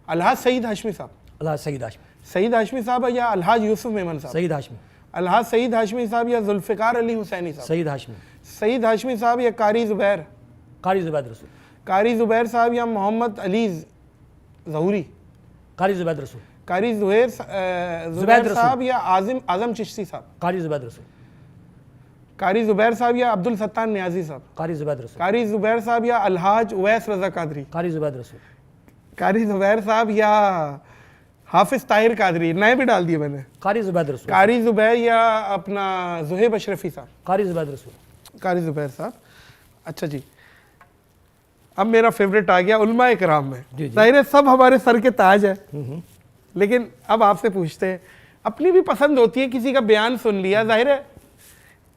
Speaker 2: الحاج سعید ہاشمی صاحب؟
Speaker 1: الحاج سعید ہاشمی.
Speaker 2: سعید ہاشمی صاحب یا الحاج یوسف میمن صاحب؟
Speaker 1: سعید ہاشمی.
Speaker 2: الحاج سعید ہاشمی صاحب یا ذوالفقار علی حسینی صاحب؟
Speaker 1: سعید ہاشمی.
Speaker 2: سعید ہاشمی صاحب یا قاری زبیر؟
Speaker 1: قاری زبید رسول.
Speaker 2: قاری زبیر صاحب یا محمد علی ظہوری؟
Speaker 1: قاری زبید رسول.
Speaker 2: قاری زبیر صاحب یا اعظم چشتی صاحب؟
Speaker 1: قاری زبید رسول.
Speaker 2: قاری زبیر صاحب یا عبد الستار نیازی صاحب؟
Speaker 1: قاری زبید رسول.
Speaker 2: قاری زبیر صاحب یا الحاج اویس رضا قادری؟
Speaker 1: قاری زبید رسول.
Speaker 2: قاری زبیر صاحب یا حافظ طاہر قادری؟ نئے بھی ڈال دیے میں نے.
Speaker 1: قاری زبید رسول.
Speaker 2: قاری زبیر یا اپنا زہیب اشرفی صاحب؟
Speaker 1: قاری زبید رسول.
Speaker 2: قاری زبیر صاحب. اچھا جی اب میرا فیوریٹ آ گیا علماء کرام میں. ظاہر ہے سب ہمارے سر کے تاج ہے, لیکن اب آپ سے پوچھتے ہیں, اپنی بھی پسند ہوتی ہے, کسی کا بیان سن لیا, ظاہر ہے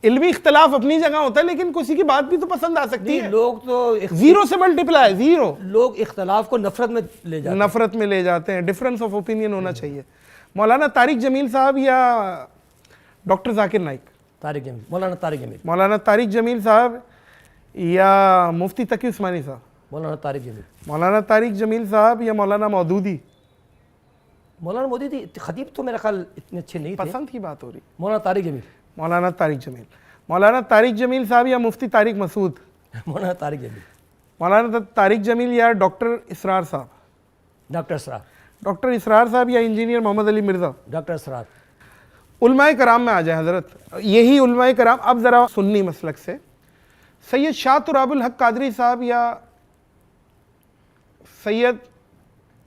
Speaker 2: علمی اختلاف اپنی جگہ ہوتا ہے, لیکن کسی کی بات بھی تو پسند آ سکتی ہے.
Speaker 1: لوگ تو
Speaker 2: زیرو سے ملٹیپلائی, زیرو.
Speaker 1: لوگ اختلاف کو نفرت میں لے جاتے ہیں.
Speaker 2: نفرت میں لے جاتے ہیں. ڈفرنس آف اوپینین ہونا چاہیے. مولانا طارق جمیل صاحب یا ڈاکٹر ذاکر نائک؟
Speaker 1: طارق جمیل. مولانا طارق جمیل.
Speaker 2: مولانا طارق جمیل صاحب یا مفتی تقی عثمانی صاحب؟
Speaker 1: مولانا طارق جمیل.
Speaker 2: مولانا طارق جمیل صاحب یا مولانا مودودی؟
Speaker 1: مولانا مودودی خطیب تو میرا خیال اتنے اچھے نہیں تھے.
Speaker 2: پسند کی بات ہو رہی.
Speaker 1: مولانا طارق جمیل.
Speaker 2: مولانا طارق جمیل. مولانا طارق جمیل صاحب یا مفتی طارق مسعود؟
Speaker 1: مولانا طارق جمیل.
Speaker 2: مولانا طارق جمیل یا ڈاکٹر اسرار صاحب؟
Speaker 1: ڈاکٹر اسرار.
Speaker 2: ڈاکٹر اسرار صاحب یا انجینئر محمد علی مرزا؟
Speaker 1: ڈاکٹر اسرار.
Speaker 2: علماء کرام میں آ جائیں حضرت. یہی علماء کرام. اب ذرا سنی مسلک سے سید شاہ تراب الحق قادری صاحب یا سید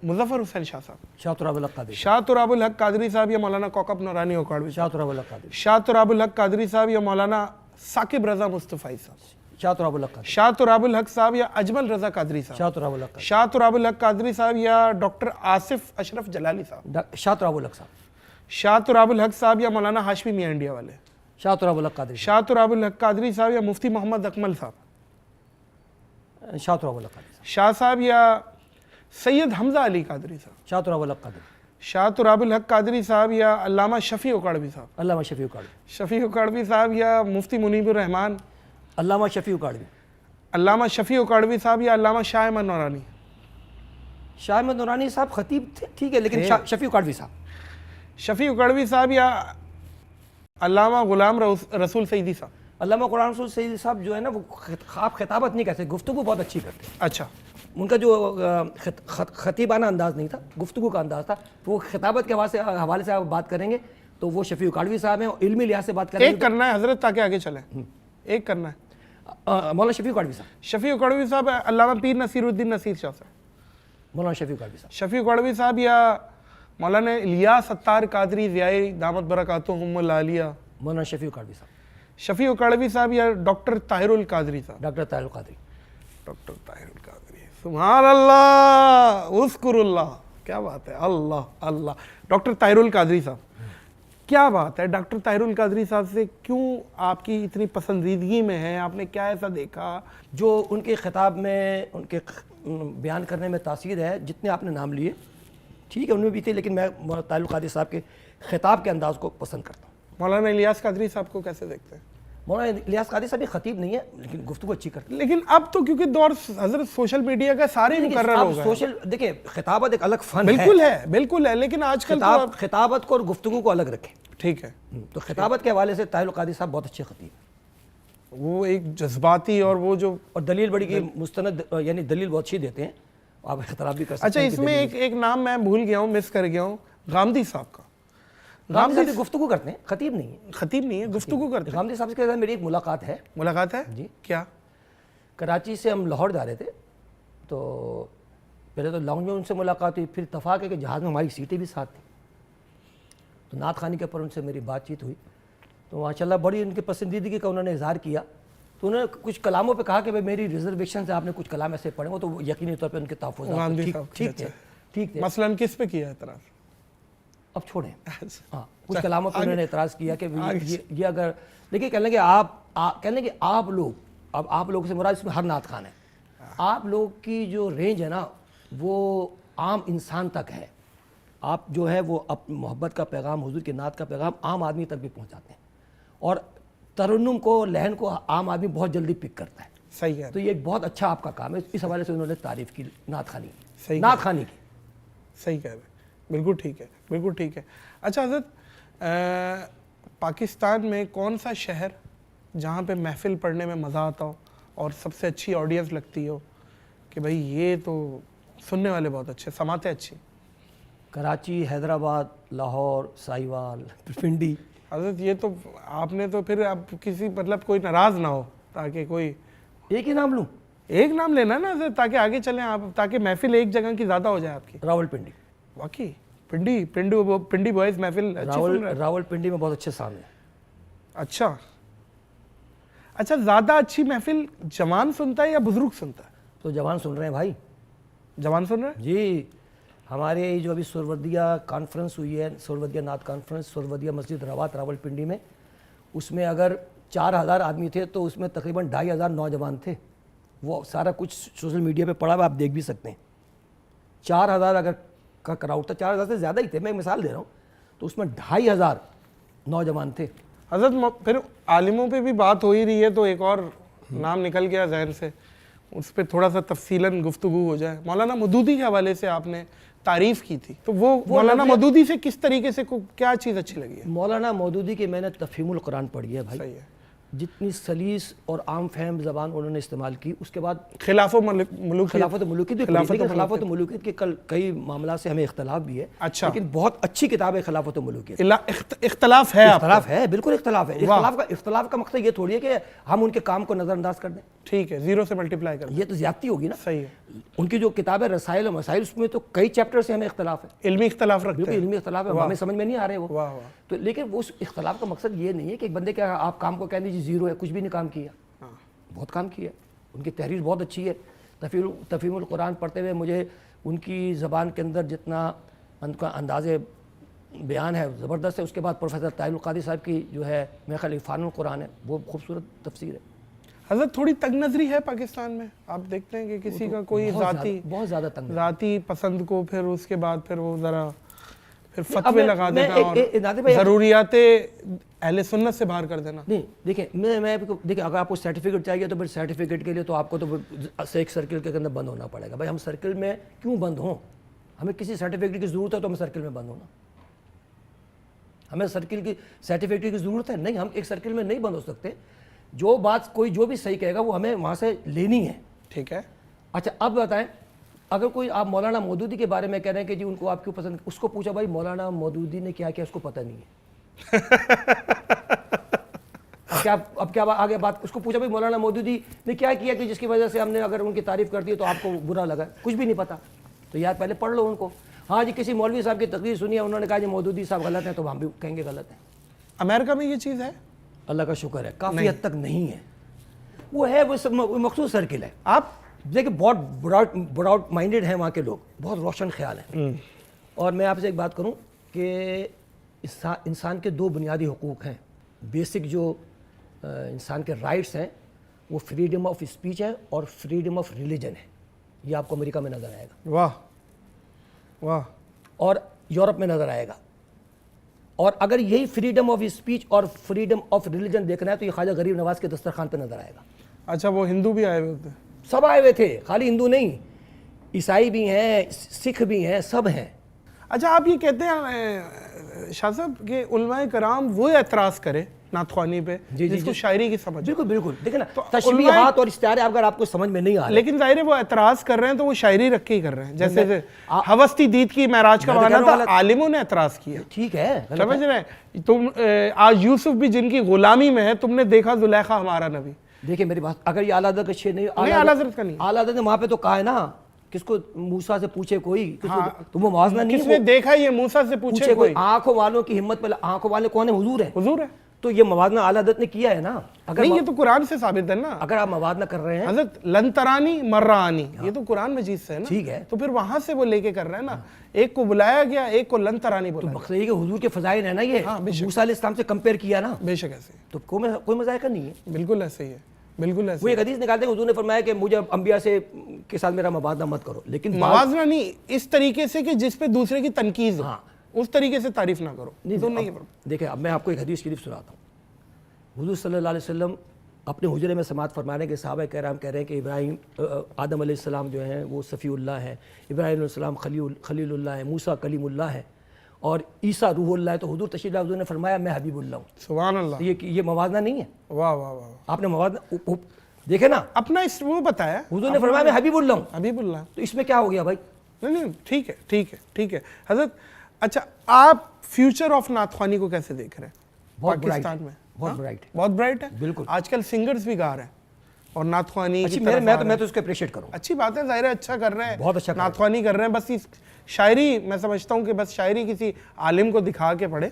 Speaker 2: مظفر حسین شاہ صاحب؟
Speaker 1: شاہ تراب الحق قادری.
Speaker 2: شاہ تراب الحق قادری صاحب یا مولانا کوکب نورانی اوکاڑوی؟
Speaker 1: شاہ تراب الحق قادری.
Speaker 2: شاہ تراب الحق قادری صاحب یا مولانا ثاقب رضا مصطفی صاحب؟
Speaker 1: شاہ تراب الحق قادری.
Speaker 2: شاہ تراب الحق صاحب یا اجمل رضا قادری صاحب؟
Speaker 1: شاہ تراب الحق قادری.
Speaker 2: شاہ تراب الحق قادری صاحب یا ڈاکٹر آصف اشرف جلالی صاحب؟
Speaker 1: شاہ تراب الحق صاحب.
Speaker 2: شاہ تراب الحق صاحب یا مولانا ہاشمی میاں انڈیا والے؟
Speaker 1: شاہ تراب الحق قادری.
Speaker 2: شاہ تراب الحق قادری صاحب یا مفتی محمد اکمل صاحب؟
Speaker 1: شاہ تراب الحق قادری.
Speaker 2: شاہ صاحب یا سید حمزہ علی قادری صاحب؟
Speaker 1: شاہ تراب الحق قادری.
Speaker 2: شاہ تراب الحق قادری صاحب یا علامہ شفیع اوکاڑوی صاحب؟
Speaker 1: علامہ شفیع اوکاڑوی.
Speaker 2: شفیع اوکاڑوی صاحب یا مفتی منیب الرحمان؟
Speaker 1: علامہ شفیع اوکاڑوی.
Speaker 2: علامہ شفیع اوکاڑوی صاحب یا علامہ شاہ احمد نورانی؟
Speaker 1: شاہ احمد نورانی صاحب خطیب تھے ٹھیک ہے, لیکن شفیع اوکاڑوی صاحب.
Speaker 2: شفیع اوکاڑوی صاحب یا علامہ غلام رسول سعیدی صاحب؟
Speaker 1: علامہ غلام رسول سعیدی صاحب جو ہے نا وہ آپ خطابت نہیں کہتے, گفتگو بہت اچھی کرتے ہیں.
Speaker 2: اچھا
Speaker 1: ان کا جو خطیبانہ انداز نہیں تھا، گفتگو کا انداز تھا. وہ خطابت کے حوالے سے آپ بات کریں گے تو وہ شفیع اکاڑوی صاحب ہیں، اور علمی لحاظ سے بات کریں گے
Speaker 2: ایک کرنا ہے حضرت تاکہ آگے چلیں. ایک کرنا ہے
Speaker 1: مولانا شفیع اکاڑوی صاحب.
Speaker 2: شفیع اکاڑوی صاحب، علامہ پیر نصیر الدین نصیر شاہ صاحب.
Speaker 1: مولانا شفیع اکاڑوی صاحب.
Speaker 2: شفیع اکاڑوی صاحب یا مولانا الیاس ستار قادری ضیائی دامت برکاتہم العالیہ.
Speaker 1: مولانا شفیع اکاڑوی صاحب.
Speaker 2: شفیع اکاڑوی صاحب یا ڈاکٹر طاہر القادری صاحب.
Speaker 1: ڈاکٹر طاہر القادری.
Speaker 2: ڈاکٹر طاہر القادری، سبحان اللہ، اذکر اللہ، کیا بات ہے، اللہ اللہ. ڈاکٹر طاہر القادری صاحب، کیا بات ہے. ڈاکٹر طاہر القادری صاحب سے کیوں آپ کی اتنی پسندیدگی میں ہے؟ آپ نے کیا ایسا دیکھا؟
Speaker 1: جو ان کے خطاب میں، ان کے بیان کرنے میں تاثیر ہے، جتنے آپ نے نام لیے ٹھیک ہے ان میں بھی تھے، لیکن میں طاہر القادری صاحب کے خطاب کے انداز کو پسند کرتا ہوں.
Speaker 2: مولانا الیاس قادری صاحب کو کیسے دیکھتے ہیں؟
Speaker 1: مولانا الیاس قادری صاحب خطیب نہیں ہے لیکن گفتگو اچھی کرتے ہیں.
Speaker 2: لیکن اب تو کیونکہ دور حضرت سوشل میڈیا کا سارے مقرر ہو گئے.
Speaker 1: سوشل دیکھیں، خطابت ایک الگ فن ہے.
Speaker 2: بالکل ہے، بالکل ہے، لیکن آج کل
Speaker 1: خطابت کو اور گفتگو کو الگ رکھیں.
Speaker 2: ٹھیک ہے.
Speaker 1: تو خطابت کے حوالے سے طاہر القادری صاحب بہت اچھے خطیب ہیں.
Speaker 2: وہ ایک جذباتی اور وہ جو
Speaker 1: اور دلیل بڑی کی مستند، یعنی دلیل بہت اچھی دیتے ہیں. آپ اختلاف بھی کر سکتے
Speaker 2: اچھا
Speaker 1: ہیں.
Speaker 2: اس میں ایک نام میں بھول گیا ہوں، مس کر گیا ہوں، غامدی صاحب کا.
Speaker 1: غامدی صاحب بھی گفتگو کرتے ہیں، خطیب نہیں ہے.
Speaker 2: خطیب نہیں ہے، گفتگو کرتے ہیں.
Speaker 1: غامدی صاحب کے ساتھ میری ایک ملاقات ہے.
Speaker 2: ملاقات ہے
Speaker 1: جی.
Speaker 2: کیا؟
Speaker 1: کراچی سے ہم لاہور جا رہے تھے، تو پہلے تو لاؤنج میں ان سے ملاقات ہوئی، پھر اتفاق ہے کہ جہاز میں ہماری سیٹیں بھی ساتھ تھیں، تو نعت خوانی کے اوپر ان سے میری بات چیت ہوئی. تو ماشاءاللہ بڑی ان کی پسندیدگی کا انہوں نے اظہار کیا. تو انہوں نے کچھ کلاموں پہ کہا کہ بھائی میری ریزرویشن سے آپ نے کچھ کلام ایسے پڑھے ہو تو یقینی طور پہ ان کے تحفظات ٹھیک تھے. ٹھیک تھے.
Speaker 2: مثلاً کس پہ کیا اعتراض؟
Speaker 1: اب چھوڑیں. ہاں کچھ کلاموں پہ انہوں نے اعتراض کیا کہ یہ اگر دیکھیے کہنے کہ آپ لوگ، اب آپ لوگوں سے مراد اس میں ہر نعت خوان ہے، آپ لوگ کی جو رینج ہے نا وہ عام انسان تک ہے. آپ جو ہے وہ محبت کا پیغام، حضور کی نعت کا پیغام عام آدمی تک بھی پہنچاتے ہیں، اور ترنم کو، لحن کو عام آدمی بہت جلدی پک کرتا ہے.
Speaker 2: صحیح ہے.
Speaker 1: تو یہ ایک بہت اچھا آپ کا کام ہے. اس حوالے سے انہوں نے تعریف کی نعت خوانی،
Speaker 2: صحیح
Speaker 1: نعت خوانی کی.
Speaker 2: صحیح کہہ رہے ہیں، بالکل ٹھیک ہے، بالکل ٹھیک ہے. اچھا حضرت، پاکستان میں کون سا شہر جہاں پہ محفل پڑھنے میں مزہ آتا ہو اور سب سے اچھی آڈینس لگتی ہو کہ بھئی یہ تو سننے والے بہت اچھے، سماعتیں اچھی؟
Speaker 1: کراچی، حیدرآباد، لاہور، سائیوال، پنڈی.
Speaker 2: حضرت یہ تو آپ نے تو پھر اب کسی مطلب کوئی ناراض نہ ہو، تاکہ کوئی
Speaker 1: ایک ہی نام لوں؟
Speaker 2: ایک نام لینا نا حضرت، تاکہ آگے چلیں آپ، تاکہ محفل ایک جگہ کی زیادہ ہو جائے آپ کی.
Speaker 1: راول پنڈی.
Speaker 2: واقعی پنڈی بوائز محفل اچھی سن رہے ہیں؟
Speaker 1: راول پنڈی میں بہت اچھے سامنے.
Speaker 2: اچھا زیادہ اچھی محفل جوان سنتا ہے یا بزرگ سنتا ہے؟
Speaker 1: تو جوان سن رہے ہیں بھائی.
Speaker 2: جوان سن رہے ہیں
Speaker 1: جی. ہمارے جو ابھی سروردیہ کانفرنس ہوئی ہے، سروردیہ نعت کانفرنس سروردیہ مسجد روات راول پنڈی میں، اس میں اگر 4000 آدمی تھے تو اس میں تقریباً 2500 نوجوان تھے. وہ سارا کچھ سوشل میڈیا پہ پڑا ہوا، آپ دیکھ بھی سکتے ہیں. 4000 اگر کا کراؤڈ تھا، 4000 سے زیادہ ہی تھے، میں مثال دے رہا ہوں، تو اس میں 2500 نوجوان تھے.
Speaker 2: حضرت پھر عالموں پہ بھی بات ہو ہی رہی ہے تو ایک اور نام نکل گیا ذہن سے، اس پہ تھوڑا سا تفصیلاً گفتگو ہو جائے. مولانا مودودی کے حوالے سے آپ نے تعریف کی تھی، تو وہ مولانا مودودی سے کس طریقے سے کیا چیز اچھی لگی ہے؟
Speaker 1: مولانا مودودی کی میں نے تفہیم القرآن پڑھی ہے بھائی.
Speaker 2: صحیح ہے.
Speaker 1: جتنی سلیس اور عام فہم زبان انہوں نے استعمال کی، اس کے بعد
Speaker 2: خلافت ملوکیت
Speaker 1: خلافت ملوکیت کے کئی معاملات سے ہمیں اختلاف بھی ہے.
Speaker 2: اچھا.
Speaker 1: لیکن بہت اچھی کتاب ہے خلافت ملوکیت.
Speaker 2: اختلاف ہے،
Speaker 1: اختلاف ہے، بالکل اختلاف ہے. اختلاف کا مقصد یہ تھوڑی ہے کہ ہم ان کے کام کو نظر انداز کر دیں.
Speaker 2: ٹھیک ہے، 0 سے ملٹیپلائی کر دیں،
Speaker 1: یہ تو زیادتی ہوگی نا.
Speaker 2: صحیح ہے.
Speaker 1: ان کی جو کتاب ہے رسائل و مسائل، اس میں تو کئی چیپٹر سے ہمیں اختلاف ہے،
Speaker 2: علمی اختلاف رکھتے
Speaker 1: بالکل
Speaker 2: ہیں.
Speaker 1: علمی اختلاف ہے، ہمیں سمجھ میں نہیں آ رہے وہ.
Speaker 2: واہ واہ.
Speaker 1: تو لیکن وہ اس اختلاف کا مقصد یہ نہیں ہے کہ ایک بندے کے آپ کام کو کہہ دیجیے 0 ہے، کچھ بھی نہیں کام کیا. بہت کام کیا. ان کی تحریر بہت اچھی ہے. تفہیم القرآن پڑھتے ہوئے مجھے ان کی زبان کے اندر جتنا ان کا انداز بیان ہے زبردست ہے. اس کے بعد پروفیسر طاہر القادری صاحب کی جو ہے میرے خیال عرفان القرآن ہے، وہ خوبصورت تفسیر ہے.
Speaker 2: حضرت تھوڑی تنگ نظری ہے پاکستان میں، آپ دیکھتے ہیں کہ کسی کا کوئی
Speaker 1: بہت زیادہ تنگ
Speaker 2: ذاتی پسند کو پھر اس کے بعد پھر وہ ذرا پھر فتوے لگا دینا اور ضروریات اہل سنت سے باہر کر دینا.
Speaker 1: نہیں دیکھیں، دیکھیں اگر آپ کو سرٹیفکیٹ چاہیے تو پھر سرٹیفکیٹ کے لیے تو آپ کو تو ایک سرکل کے اندر بند ہونا پڑے گا. بھائی ہم سرکل میں کیوں بند ہوں؟ ہمیں کسی سرٹیفکیٹ کی ضرورت ہے تو ہمیں سرکل میں بند ہونا. ہمیں سرکل کی سرٹیفکیٹ کی ضرورت ہے نہیں، ہم ایک سرکل میں نہیں بند ہو سکتے. جو بات کوئی جو بھی صحیح کہے گا وہ ہمیں وہاں سے لینی ہے.
Speaker 2: ٹھیک ہے.
Speaker 1: اچھا اب بتائیں اگر کوئی آپ مولانا مودودی کے بارے میں کہہ رہے ہیں کہ جی ان کو آپ کیوں پسند, اس کو پوچھا بھائی مولانا مودودی نے کیا کیا اس کو پتہ نہیں ہے. اب کیا آگے بات, اس کو پوچھا بھائی مولانا مودودی نے کیا کیا کہ جس کی وجہ سے ہم نے اگر ان کی تعریف کر دی تو آپ کو برا لگا, کچھ بھی نہیں پتا. تو یار پہلے پڑھ لو ان کو. ہاں جی کسی مولوی صاحب کی تقریر سنی ہے, انہوں نے کہا جی مودودی صاحب غلط ہیں, تو ہم بھی کہیں گے غلط ہیں.
Speaker 2: امریکہ میں یہ چیز ہے؟
Speaker 1: اللہ کا شکر ہے کافی حد تک نہیں ہے. وہ ہے وہ مخصوص سرکل ہے. آپ دیکھیں بہت براڈ مائنڈڈ ہیں وہاں کے لوگ, بہت روشن خیال ہیں. اور میں آپ سے ایک بات کروں کہ انسان کے 2 بنیادی حقوق ہیں, بیسک جو انسان کے رائٹس ہیں وہ فریڈم آف اسپیچ ہے اور فریڈم آف ریلیجن ہے. یہ آپ کو امریکہ میں نظر آئے گا,
Speaker 2: واہ واہ,
Speaker 1: اور یورپ میں نظر آئے گا. اور اگر یہی فریڈم آف اسپیچ اور فریڈم آف ریلیجن دیکھنا ہے تو یہ خواجہ غریب نواز کے دسترخوان پہ نظر آئے گا.
Speaker 2: اچھا وہ ہندو بھی آئے ہوئے ہوتے ہیں؟
Speaker 1: سب آئے ہوئے تھے, خالی ہندو نہیں, عیسائی بھی ہیں, سکھ بھی ہیں, سب ہیں.
Speaker 2: اچھا آپ یہ کہتے ہیں شاہ صاحب کہ علماء کرام وہ اعتراض کرے ناتخوانی پہ جس کو شاعری کی سمجھ.
Speaker 1: بالکل بالکل, دیکھیں نا تشبیہات اور استعارے اگر آپ کو سمجھ میں نہیں آ رہے,
Speaker 2: لیکن ظاہر ہے وہ اعتراض کر رہے ہیں تو وہ شاعری رکھ کے ہی کر رہے ہیں. جیسے ہوستی دید کی معراج کا بہانا تھا, عالموں نے اعتراض کیا.
Speaker 1: ٹھیک ہے,
Speaker 2: سمجھ رہے ہیں تم, آج یوسف بھی جن کی غلامی میں ہے, تم نے دیکھا زلیخا ہمارا نبی.
Speaker 1: دیکھیں میری بات, اگر یہ اعلیٰ حضرت کا شعر نہیں,
Speaker 2: اعلیٰ حضرت کا نہیں,
Speaker 1: اعلیٰ حضرت نے وہاں پہ تو کہا ہے نا کس کو موسیٰ سے پوچھے کوئی, تو وہ موازنہ نہیں,
Speaker 2: کس نے دیکھا یہ موسیٰ سے پوچھے کوئی,
Speaker 1: آنکھوں والوں کی ہمت پہ, آنکھوں والے کون ہیں, حضور ہیں.
Speaker 2: حضور ہے.
Speaker 1: تو یہ موازنہ اعلیٰ حضرت نے کیا ہے نا.
Speaker 2: نہیں یہ تو قرآن سے ثابت ہے نا.
Speaker 1: اگر آپ موازنہ کر رہے ہیں
Speaker 2: حضرت لن ترانی مرانی, یہ تو قرآن مجید سے ہے نا.
Speaker 1: ٹھیک ہے,
Speaker 2: تو پھر وہاں سے وہ لے کے کر رہے ہیں نا, ایک کو بلایا گیا, ایک کو لن ترانی بولا.
Speaker 1: مقصد یہ کہ حضور کے فضائل ہیں نا, یہ موسیٰ علیہ السلام سے کمپیئر کیا نا.
Speaker 2: بے شک ایسے,
Speaker 1: تو کوئی مذائقہ نہیں ہے.
Speaker 2: بالکل ایسے ہی ہے, بالکل ایسے.
Speaker 1: وہ ایک حدیث نکالتے ہیں حضور نے فرمایا کہ مجھے انبیاء سے کے ساتھ میرا موازنہ مت کرو, لیکن
Speaker 2: موازنہ نہیں اس طریقے سے کہ جس پہ دوسرے کی تنقید ہو, اس طریقے سے تعریف نہ کرو.
Speaker 1: دیکھیں اب میں آپ کو ایک حدیث شریف سناتا ہوں. حضور صلی اللہ علیہ وسلم اپنے حجرے میں سماعت فرما رہے ہیں کہ صحابہ کرام کہہ رہے ہیں کہ ابراہیم, آدم علیہ السلام جو ہیں وہ صفی اللہ ہے, ابراہیم علیہ السلام خلیل اللہ ہے, موسیٰ کلیم اللہ ہے, اور عیسیٰ روح اللہ ہے. تو حضور تشریف لائے, حضور نے فرمایا میں حبیب اللہ ہوں.
Speaker 2: سبحان اللہ.
Speaker 1: یہ موازنہ نہیں ہے.
Speaker 2: واہ واہ واہ,
Speaker 1: آپ نے موازنہ دیکھے نا,
Speaker 2: اپنا وہ بتایا,
Speaker 1: حضور نے فرمایا میں حبیب اللہ ہوں.
Speaker 2: حبیب اللہ,
Speaker 1: تو اس میں کیا ہو گیا بھائی؟
Speaker 2: نہیں ٹھیک ہے ٹھیک ہے ٹھیک ہے حضرت. اچھا آپ فیوچر آف ناتخوانی کو کیسے دیکھ رہے ہیں پاکستان میں؟ بہت برائٹ ہے.
Speaker 1: بالکل,
Speaker 2: آج کل سنگرز بھی گا رہے ہیں اور ناتخوانی.
Speaker 1: میں تو اس کو اپریشیٹ کروں.
Speaker 2: اچھی بات ہے, ظاہر ہے اچھا کر رہے ہیں,
Speaker 1: بہت اچھا
Speaker 2: ناتخوانی کر رہے ہیں. بس شاعری میں سمجھتا ہوں کہ بس شاعری کسی عالم کو دکھا کے پڑھے,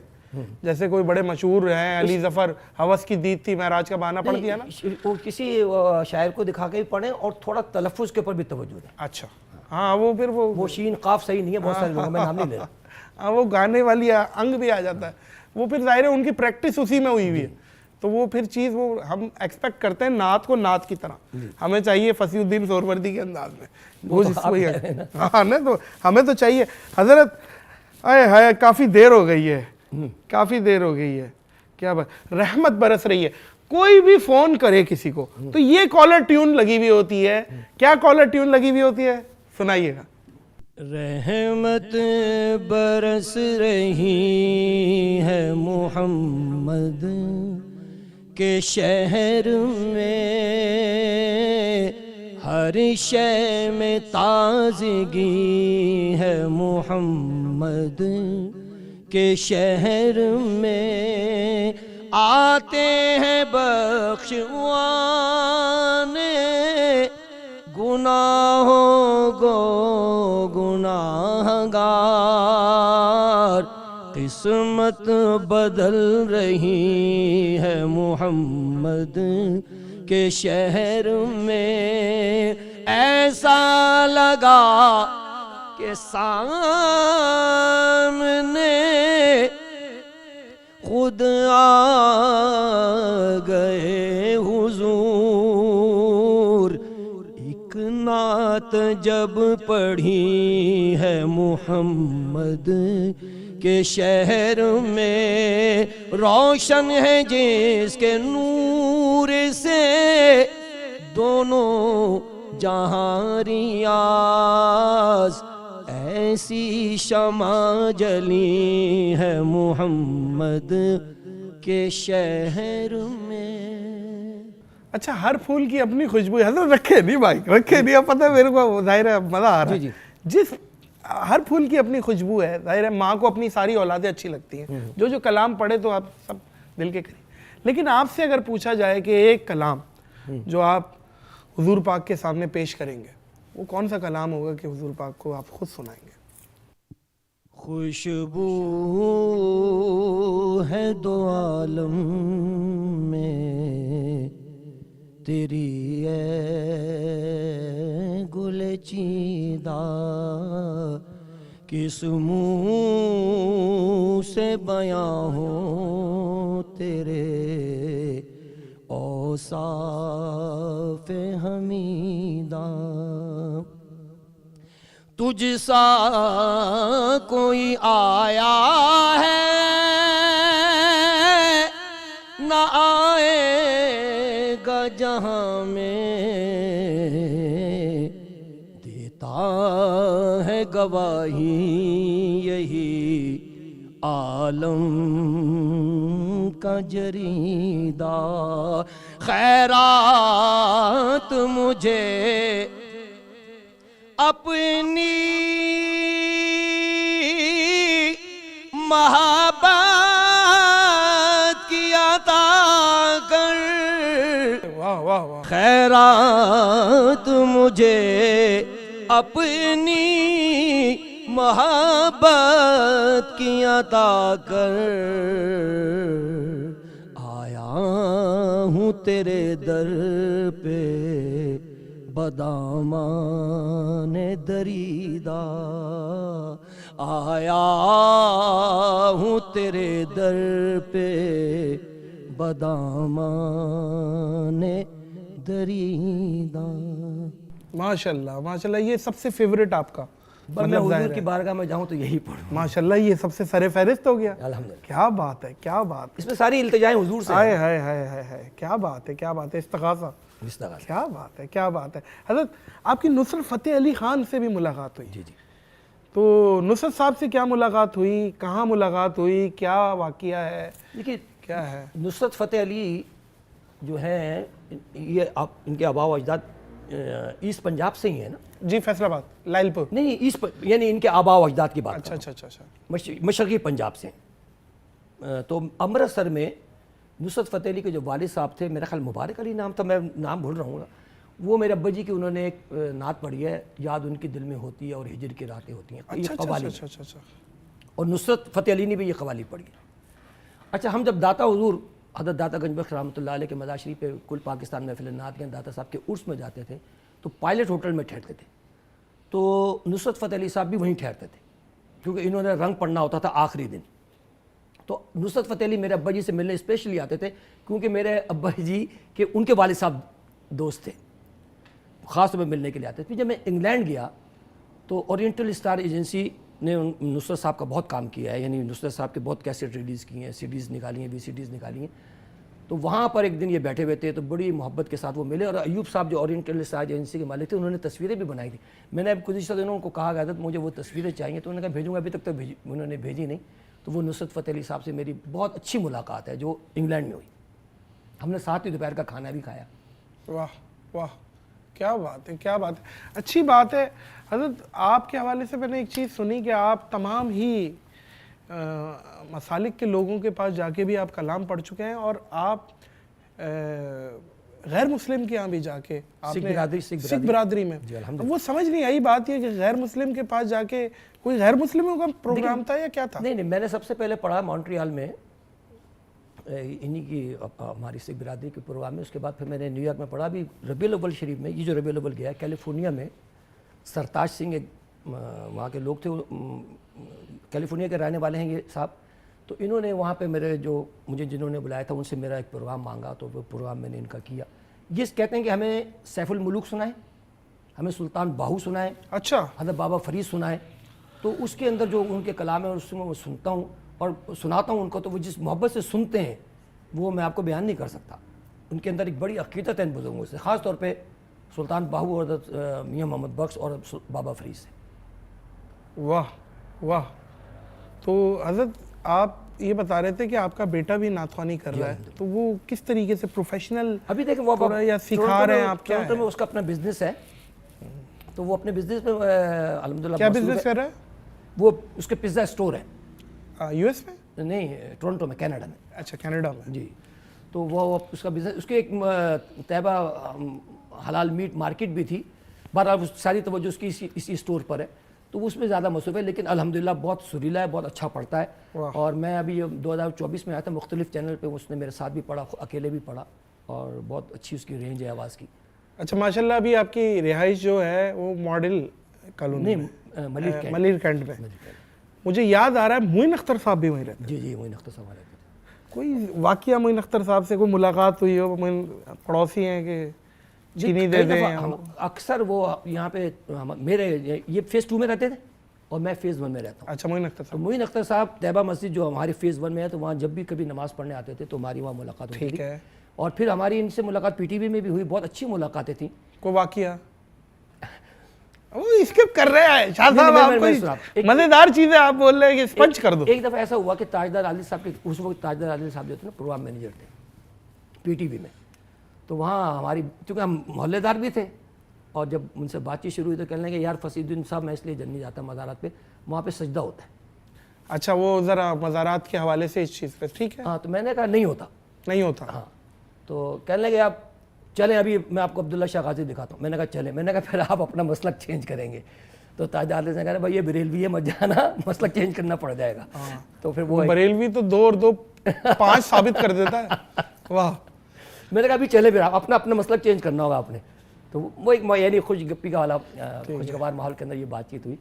Speaker 2: جیسے کوئی بڑے مشہور ہیں علی ظفر, ہوس کی دید تھی معراج کا بہانا پڑھ دیا نا.
Speaker 1: وہ کسی شاعر کو دکھا کے بھی پڑھیں اور تھوڑا تلفظ کے اوپر بھی توجہ دیں.
Speaker 2: اچھا ہاں, وہ پھر وہ
Speaker 1: شین قاف صحیح نہیں ہے بہت سارے لوگوں میں, نام نہیں لے رہا.
Speaker 2: ہاں وہ گانے والی انگ بھی آ جاتا ہے, وہ پھر ظاہر ہے ان کی پریکٹس اسی میں ہوئی ہوئی ہے. تو وہ پھر چیز وہ ہم ایکسپیکٹ کرتے ہیں نعت کو نعت کی طرح, ہمیں چاہیے فصیح الدین سہروردی کے انداز میں, وہ جس کو ہاں نا, تو ہمیں تو چاہیے. حضرت آئے ہائے کافی دیر ہو گئی ہے, کافی دیر ہو گئی ہے, کیا بات, رحمت برس رہی ہے. کوئی بھی فون کرے کسی کو تو یہ کالر ٹیون لگی ہوئی ہوتی ہے. کیا کالر ٹیون لگی ہوئی ہوتی ہے, سنائیے گا.
Speaker 1: رحمت برس رہی ہے محمد کے شہر میں, ہر شے میں تازگی ہے محمد کے شہر میں. آتے ہیں بخشوانے گناہوں کو گناہ گار, قسمت بدل رہی ہے محمد کے شہر میں. ایسا لگا کہ سامنے خود آ گئے حضور. ایک نعت جب پڑھی ہے محمد کے شہر میں, روشن ہے جس کے نور سے دونوں جہاں ریاض, ایسی شمع جلی ہے محمد کے شہر میں.
Speaker 2: اچھا ہر پھول کی اپنی خوشبو ہے. حضرت رکھے نہیں بھائی, رکھے نہیں, اب پتہ ہے میرے کو ظاہر ہے مزہ آ رہا ہے. جس ہر پھول کی اپنی خوشبو ہے, ظاہر ہے ماں کو اپنی ساری اولادیں اچھی لگتی ہیں, جو کلام پڑھے تو آپ سب دل کے قریب. لیکن آپ سے اگر پوچھا جائے کہ ایک کلام جو آپ حضور پاک کے سامنے پیش کریں گے, وہ کون سا کلام ہوگا کہ حضور پاک کو آپ خود سنائیں گے؟
Speaker 1: خوشبو ہے دو عالم میں تیری اے گل چیدہ, کس منہ سے بیاں ہو تیرے اوصاف حمیدہ. تجھ سا کوئی آیا ہے نہ آئے گا جہاں میں, دیتا ہے گواہی یہی عالم کا جریدہ. خیرات مجھے اپنی محبت کی عطا کر,
Speaker 2: واہ واہ واہ,
Speaker 1: خیرات مجھے اپنی محبت کی عطا کر. آیا ہوں تیرے در پہ بدامان دریدہ, آیا ہوں تیرے در پہ بدامان دریدہ.
Speaker 2: ماشاءاللہ ماشاءاللہ, یہ سب سے فیوریٹ آپ کا
Speaker 1: میں حضور کی بارگاہ میں جاؤں تو یہی پڑھوں.
Speaker 2: ماشاءاللہ, یہ سب سے سر فہرست ہو گیا.
Speaker 1: الحمدللہ,
Speaker 2: کیا بات ہے, کیا بات ہے,
Speaker 1: اس میں ساری التجائیں حضور سے.
Speaker 2: ہائے ہائے ہائے ہائے, کیا بات ہے, کیا بات ہے, استغاثہ, کیا بات ہے, کیا بات ہے. حضرت آپ کی نصرت فتح علی خان سے بھی ملاقات ہوئی.
Speaker 1: جی جی.
Speaker 2: تو نصرت صاحب سے کیا ملاقات ہوئی, کہاں ملاقات ہوئی, کیا واقعہ ہے,
Speaker 1: دیکھیے
Speaker 2: کیا ہے؟
Speaker 1: نصرت فتح علی جو ہیں یہ ان کے آباء و اجداد ایسٹ پنجاب سے ہی ہیں نا.
Speaker 2: جی, فیصل آباد, لائل پور.
Speaker 1: نہیں, ایسٹ یعنی ان کے آباء و اجداد کی بات.
Speaker 2: اچھا اچھا اچھا اچھا,
Speaker 1: مشرقی پنجاب سے. تو امرتسر میں نصرت فتح علی کے جو والد صاحب تھے, میرا خیال مبارک علی نام تھا, میں نام بھول رہا ہوں گا, وہ میرے ابا جی کی انہوں نے ایک نعت پڑھی ہے, یاد ان کے دل میں ہوتی ہے اور ہجر کی راتیں ہوتی ہیں, یہ قوالی. اور نصرت فتح علی نے بھی یہ قوالی پڑھی ہے. اچھا, ہم جب داتا حضور حضرت داتا گنج بخش رحمۃ اللہ علیہ کے مزار شریف پہ کل پاکستان محفل نعت کے داتا صاحب کے عرس میں جاتے تھے تو پائلٹ ہوٹل میں ٹھہرتے تھے. تو نصرت فتح علی صاحب بھی وہیں ٹھہرتے تھے کیونکہ انہوں نے رنگ پڑھنا ہوتا تھا آخری دن. تو نصرت فتح علی میرے ابا جی سے ملنے اسپیشلی آتے تھے کیونکہ میرے ابا جی کے ان کے والد صاحب دوست تھے, خاص طور پہ ملنے کے لیے آتے تھے. جب میں انگلینڈ گیا تو اورینٹل اسٹار ایجنسی نے نصرت صاحب کا بہت کام کیا ہے, یعنی نصرت صاحب کے بہت کیسٹ ریلیز کی ہیں, سی ڈیز نکالی ہیں, VCDs نکالی ہیں. تو وہاں پر ایک دن یہ بیٹھے ہوئے تھے تو بڑی محبت کے ساتھ وہ ملے, اور ایوب صاحب جو اورینٹل اسٹار ایجنسی کے مالک تھے انہوں نے تصویریں بھی بنائی تھی. میں نے اب گزشتہ دنوں ان کو کہا کہ حضرت مجھے وہ تصویریں چاہیے, تو انہوں نے کہا بھیجوں گا, ابھی تک تو انہوں نے بھیجی نہیں. تو وہ نصرت فتح علی صاحب سے میری بہت اچھی ملاقات ہے جو انگلینڈ میں ہوئی. ہم نے ساتھ ہی دوپہر کا کھانا بھی کھایا.
Speaker 2: واہ واہ, کیا بات ہے, کیا بات ہے, اچھی بات ہے. حضرت آپ کے حوالے سے میں نے ایک چیز سنی کہ آپ تمام ہی مسالک کے لوگوں کے پاس جا کے بھی آپ کلام پڑھ چکے ہیں, اور آپ غیر مسلم کے یہاں بھی جا کے سکھ برادری میں, وہ سمجھ نہیں آئی بات یہ کہ غیر مسلم کے پاس جا کے کوئی غیر مسلموں کا پروگرام تھا یا کیا تھا؟
Speaker 1: نہیں, میں نے سب سے پہلے پڑھا مونٹریال میں انہی کی ہماری سکھ برادری کے پروگرام میں. اس کے بعد پھر میں نے نیو یارک میں پڑھا. بھی ربیع الاول شریف میں, یہ جو ربیع الاول گیا ہے کیلیفورنیا میں, سرتاج سنگھ ایک وہاں کے لوگ تھے, کیلیفورنیا کے رہنے والے ہیں یہ صاحب. تو انہوں نے وہاں پہ میرے جو مجھے جنہوں نے بلایا تھا ان سے میرا ایک پروگرام مانگا, تو وہ پروگرام میں نے ان کا کیا. یہ کہتے ہیں کہ ہمیں سیف الملوک سنائیں, ہمیں سلطان باہو سنائیں,
Speaker 2: اچھا,
Speaker 1: حضرت بابا فرید سنائیں. تو اس کے اندر جو ان کے کلام ہے اس میں وہ سنتا ہوں اور سناتا ہوں ان کو. تو وہ جس محبت سے سنتے ہیں وہ میں آپ کو بیان نہیں کر سکتا. ان کے اندر ایک بڑی عقیدت ہے ان بزرگوں سے, خاص طور پہ سلطان باہو اور حضرت میاں محمد بخش اور بابا فرید سے.
Speaker 2: واہ واہ. تو حضرت آپ یہ بتا رہے تھے کہ آپ کا بیٹا بھی ناتخوانی کر رہا ہے, تو وہ کس طریقے سے پروفیشنل
Speaker 1: ابھی دیکھیں وہ
Speaker 2: یا سکھا رہے ہیں آپ کیا
Speaker 1: میں اس کا اپنا بزنس ہے, تو وہ اپنے بزنس میں الحمدللہ
Speaker 2: کیا بزنس کر رہا ہے؟
Speaker 1: وہ اس کے پیزا اسٹور ہے
Speaker 2: یو ایس میں
Speaker 1: نہیں ٹورنٹو میں کینیڈا میں.
Speaker 2: اچھا کینیڈا میں
Speaker 1: جی تو وہ اس کا بزنس اس کی ایک طیبہ حلال میٹ مارکیٹ بھی تھی, بہرحال ساری توجہ اس کی اسی اسٹور پر ہے, تو وہ اس میں زیادہ مصروف ہے, لیکن الحمدللہ بہت سریلا ہے, بہت اچھا پڑھتا ہے. اور میں ابھی 2024 میں آیا تھا, مختلف چینل پہ اس نے میرے ساتھ بھی پڑھا, اکیلے بھی پڑھا, اور بہت اچھی اس کی رینج ہے آواز کی.
Speaker 2: اچھا ماشاءاللہ. ابھی آپ کی رہائش جو ہے وہ ماڈل کالونی
Speaker 1: نہیں
Speaker 2: ملیر کینٹ میں. مجھے یاد آ رہا ہے معین اختر صاحب بھی وہیں رہتے ہیں.
Speaker 1: جی جی معین اختر صاحب رہتے تھے.
Speaker 2: کوئی واقعہ معین اختر صاحب سے کوئی ملاقات ہوئی ہو؟ پڑوسی ہیں کہ چینی دے دیں؟
Speaker 1: اکثر وہ یہاں پہ میرے یہ فیز 2 میں رہتے تھے اور میں فیز 1 میں رہتا ہوں.
Speaker 2: اچھا معین اختر صاحب.
Speaker 1: معین اختر صاحب طیبہ مسجد جو ہمارے فیز 1 میں ہے, تو وہاں جب بھی کبھی نماز پڑھنے آتے تھے تو ہماری وہاں ملاقات ہوتی تھی. اور پھر ہماری ان سے ملاقات پی ٹی وی میں بھی ہوئی, بہت اچھی ملاقاتیں تھیں.
Speaker 2: کوئی واقعہ وہ اسکپ کر رہے ہیں شاہ صاحب, آپ کوئی مزیدار چیزیں آپ بول رہے ہیں کہ سپنچ کر دو.
Speaker 1: ایک دفعہ ایسا ہوا کہ تاجدار عادل صاحب کے اس وقت تاجدار عادل صاحب جو تھے نا پروگرام مینیجر تھے پی ٹی وی میں, تو وہاں ہماری چونکہ ہم محلے دار بھی تھے, اور جب ان سے بات چیت شروع ہوئی تو کہنے لگے یار فصیح الدین صاحب میں اس لیے نہیں جاتا مزارات پہ, وہاں پہ سجدہ ہوتا ہے.
Speaker 2: اچھا وہ ذرا مزارات کے حوالے سے اس چیز پہ ٹھیک ہے.
Speaker 1: ہاں تو میں نے کہا نہیں ہوتا. ہاں تو کہنے لگے آپ چلیں ابھی میں آپ کو عبداللہ شاہ غازی دکھاتا ہوں. میں نے کہا چلیں. میں نے کہا پھر آپ اپنا مسلک چینج کریں گے. تو تاجدار عادل نے کہا بھائی یہ بریلوی ہے, مت جانا, مسلک چینج کرنا پڑ جائے گا. تو پھر وہ
Speaker 2: بریلوی تو 2 اور 2 5 ثابت کر دیتا ہے. واہ. میں
Speaker 1: نے کہا ابھی چلے پھر آپ اپنا مسلک چینج کرنا ہوگا آپ نے. تو وہ ایک یعنی خوش گپی کا والا خوشگوار ماحول کے اندر یہ بات چیت ہوئی.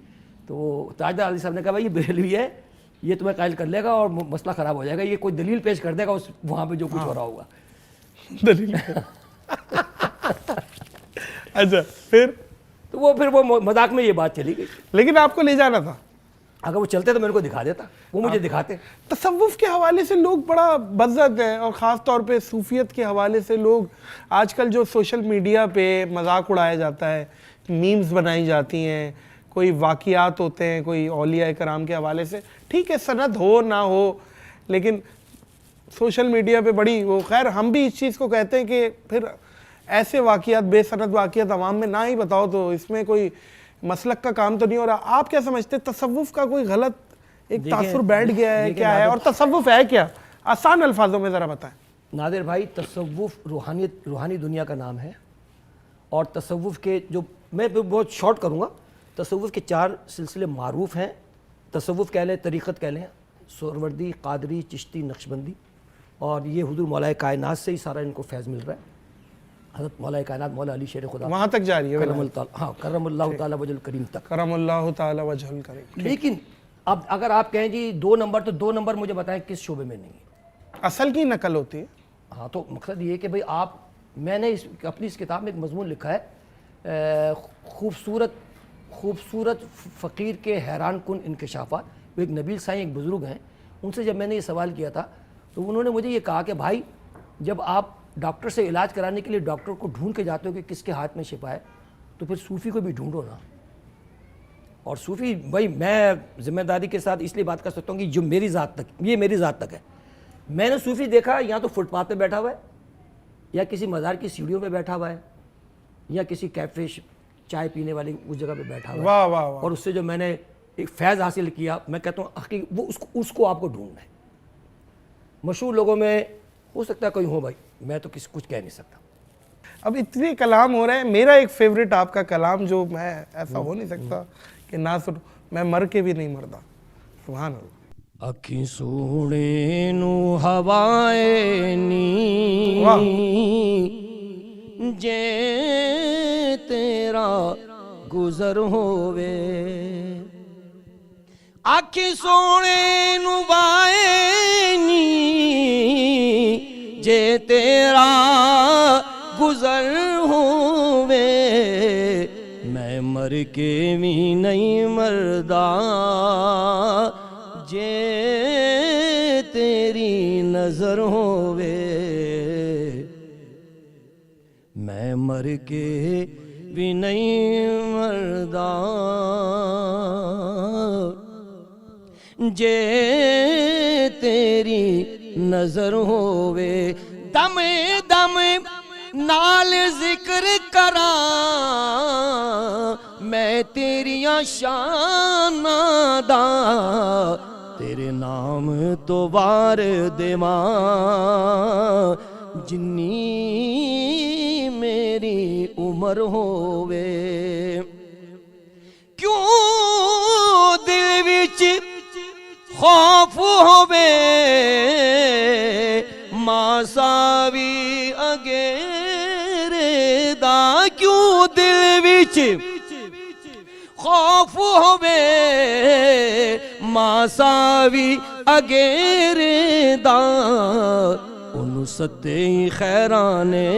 Speaker 1: تو تاجدار عادل صاحب نے کہا بھائی یہ بریلوی ہے, یہ تمہیں قائل کر لے گا اور مسئلہ خراب ہو جائے گا, یہ کوئی دلیل پیش کر دے گا اس وہاں پہ جو کچھ ہو رہا ہوگا.
Speaker 2: دلیل. اچھا پھر
Speaker 1: تو وہ مذاق میں یہ بات چلی گئی.
Speaker 2: لیکن آپ کو لے جانا تھا.
Speaker 1: اگر وہ چلتے تو میرے کو دکھا دیتا, وہ مجھے دکھاتے.
Speaker 2: تصوف کے حوالے سے لوگ بڑا بزد ہے, اور خاص طور پہ صوفیت کے حوالے سے لوگ آج کل جو سوشل میڈیا پہ مذاق اڑایا جاتا ہے, میمز بنائی جاتی ہیں, کوئی واقعات ہوتے ہیں کوئی اولیاء کرام کے حوالے سے, ٹھیک ہے سند ہو نہ ہو, لیکن سوشل میڈیا پہ بڑی وہ, خیر ہم بھی اس چیز کو کہتے ہیں کہ پھر ایسے واقعات بے سند واقعات عوام میں نہ ہی بتاؤ, تو اس میں کوئی مسلک کا کام تو نہیں ہو رہا. آپ کیا سمجھتے ہیں تصوف کا کوئی غلط ایک تاثر بیٹھ گیا ہے کیا ہے, اور تصوف ہے کیا؟ آسان الفاظوں میں ذرا بتائیں.
Speaker 1: نادر بھائی تصوف روحانی دنیا کا نام ہے, اور تصوف کے جو میں بہت شارٹ کروں گا, تصوف کے 4 سلسلے معروف ہیں. تصوف کہہ لیں, طریقت کہہ لیں, سہروردی, قادری, چشتی, نقشبندی, اور یہ حضور مولا کائنات سے ہی سارا ان کو فیض مل رہا ہے. حضرت مولا کائنات مولا علی شیر خدا
Speaker 2: وہاں تک جاری ہے,
Speaker 1: کرم اللہ تعالی وجہ الکریم تک,
Speaker 2: کرم اللہ تعالی وجہ الکریم.
Speaker 1: لیکن اب اگر آپ کہیں جی 2 نمبر, تو 2 نمبر مجھے بتائیں کس شعبے میں نہیں ہے.
Speaker 2: اصل کی نقل ہوتی ہے.
Speaker 1: ہاں تو مقصد یہ کہ بھئی آپ, میں نے اپنی اس کتاب میں ایک مضمون لکھا ہے, خوبصورت فقیر کے حیران کن انکشافات. وہ ایک نبیل سائیں ایک بزرگ ہیں, ان سے جب میں نے یہ سوال کیا تھا تو انہوں نے مجھے یہ کہا کہ بھائی جب آپ ڈاکٹر سے علاج کرانے کے لیے ڈاکٹر کو ڈھونڈ کے جاتے ہو کہ کس کے ہاتھ میں شفا ہے, تو پھر صوفی کو بھی ڈھونڈو نا. اور صوفی بھائی میں ذمہ داری کے ساتھ اس لیے بات کر سکتا ہوں کہ جو میری ذات تک ہے, میں نے صوفی دیکھا یا تو فٹ پاتھ پہ بیٹھا ہوا ہے, یا کسی مزار کی سیڑھیوں پہ بیٹھا ہوا ہے, یا کسی کیفے چائے پینے والی اس جگہ پہ بیٹھا ہوا ہے.
Speaker 2: واہ واہ واہ.
Speaker 1: اور اس سے جو میں نے ایک فیض حاصل کیا, میں کہتا ہوں حقیقی وہ اس کو آپ کو ڈھونڈنا ہے. مشہور لوگوں میں ہو سکتا ہے کوئی ہو بھائی, میں تو کچھ کہہ نہیں سکتا.
Speaker 2: اب اتنے کلام ہو رہے ہیں, میرا ایک فیوریٹ آپ کا کلام جو میں ایسا ہو نہیں سکتا کہ نہ سنوں, میں مر کے بھی نہیں مردا. سبحان اللہ.
Speaker 1: اکھی سونے نو ہوائے نی جے تیرا گزر ہووے, اکھی سونے نو ہوائے نی جے تیرا گزر ہووے, میں مر کے بھی نہیں مردا جے تیری نظر ہووے, میں مر کے بھی نہیں مردا. جے تیری نظر ہووے دم دم نال ذکر کراں میں تیریاں شاناں دا تیرے نام تو وار دیواں جنی میری عمر ہووے کیوں دل وچ خوف ہووے ماساوی اگیرے دا کیوں دل وچ خوف ہووے ماساوی اگیرے دا انہوں ستے خیرانے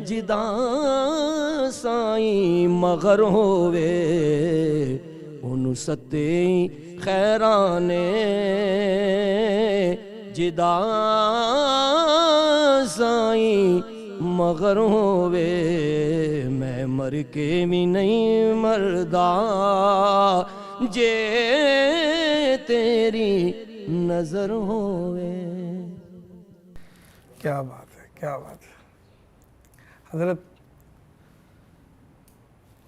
Speaker 1: جداں سائیں مغر ہووے انہوں ستے خیرانے جداں سائیں مغر ہووے میں مر کے بھی نہیں مردا جے تیری نظر ہووے.
Speaker 2: کیا بات ہے، کیا بات ہے حضرت.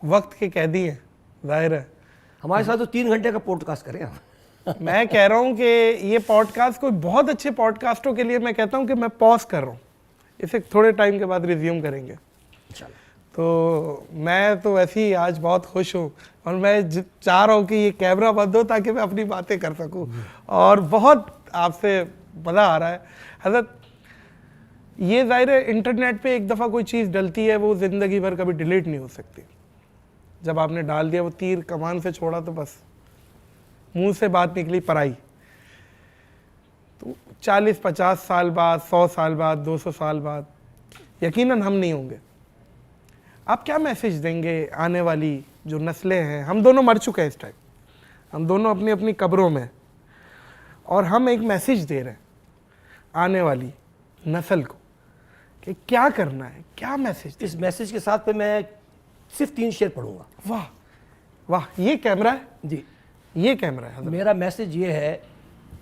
Speaker 2: وقت کے قیدی ہیں ظاہر ہے.
Speaker 1: ہمارے ساتھ تو 3 گھنٹے کا پوڈ کاسٹ کریں ہم.
Speaker 2: میں کہہ رہا ہوں کہ یہ پوڈ کاسٹ کوئی بہت اچھے پوڈ کاسٹوں کے لیے میں کہتا ہوں کہ میں پاز کر رہا ہوں، اسے تھوڑے ٹائم کے بعد ریزیوم کریں گے. تو میں تو ویسے ہی آج بہت خوش ہوں اور میں چاہ رہا ہوں کہ یہ کیمرہ بند ہو تاکہ میں اپنی باتیں کر سکوں اور بہت آپ سے مزہ آ رہا ہے. حضرت یہ ظاہر ہے انٹرنیٹ پہ ایک دفعہ کوئی چیز ڈلتی ہے وہ زندگی بھر کبھی ڈیلیٹ نہیں ہو سکتی. جب آپ نے ڈال دیا وہ تیر کمان سے چھوڑا تو بس منہ سے بات نکلی پرائی. تو 40-50 سال بعد 100 سال بعد 200 سال بعد یقیناً ہم نہیں ہوں گے. آپ کیا میسیج دیں گے آنے والی جو نسلیں ہیں؟ ہم دونوں مر چکے ہیں اس ٹائم، ہم دونوں اپنی اپنی قبروں میں، اور ہم ایک میسیج دے رہے ہیں آنے والی نسل کو کہ کیا کرنا ہے، کیا میسیج.
Speaker 1: اس میسیج کے ساتھ پہ میں صرف 3 شعر پڑھوں گا.
Speaker 2: واہ واہ، یہ کیمرہ ہے
Speaker 1: جی،
Speaker 2: یہ کیمرہ ہے.
Speaker 1: میرا میسیج یہ ہے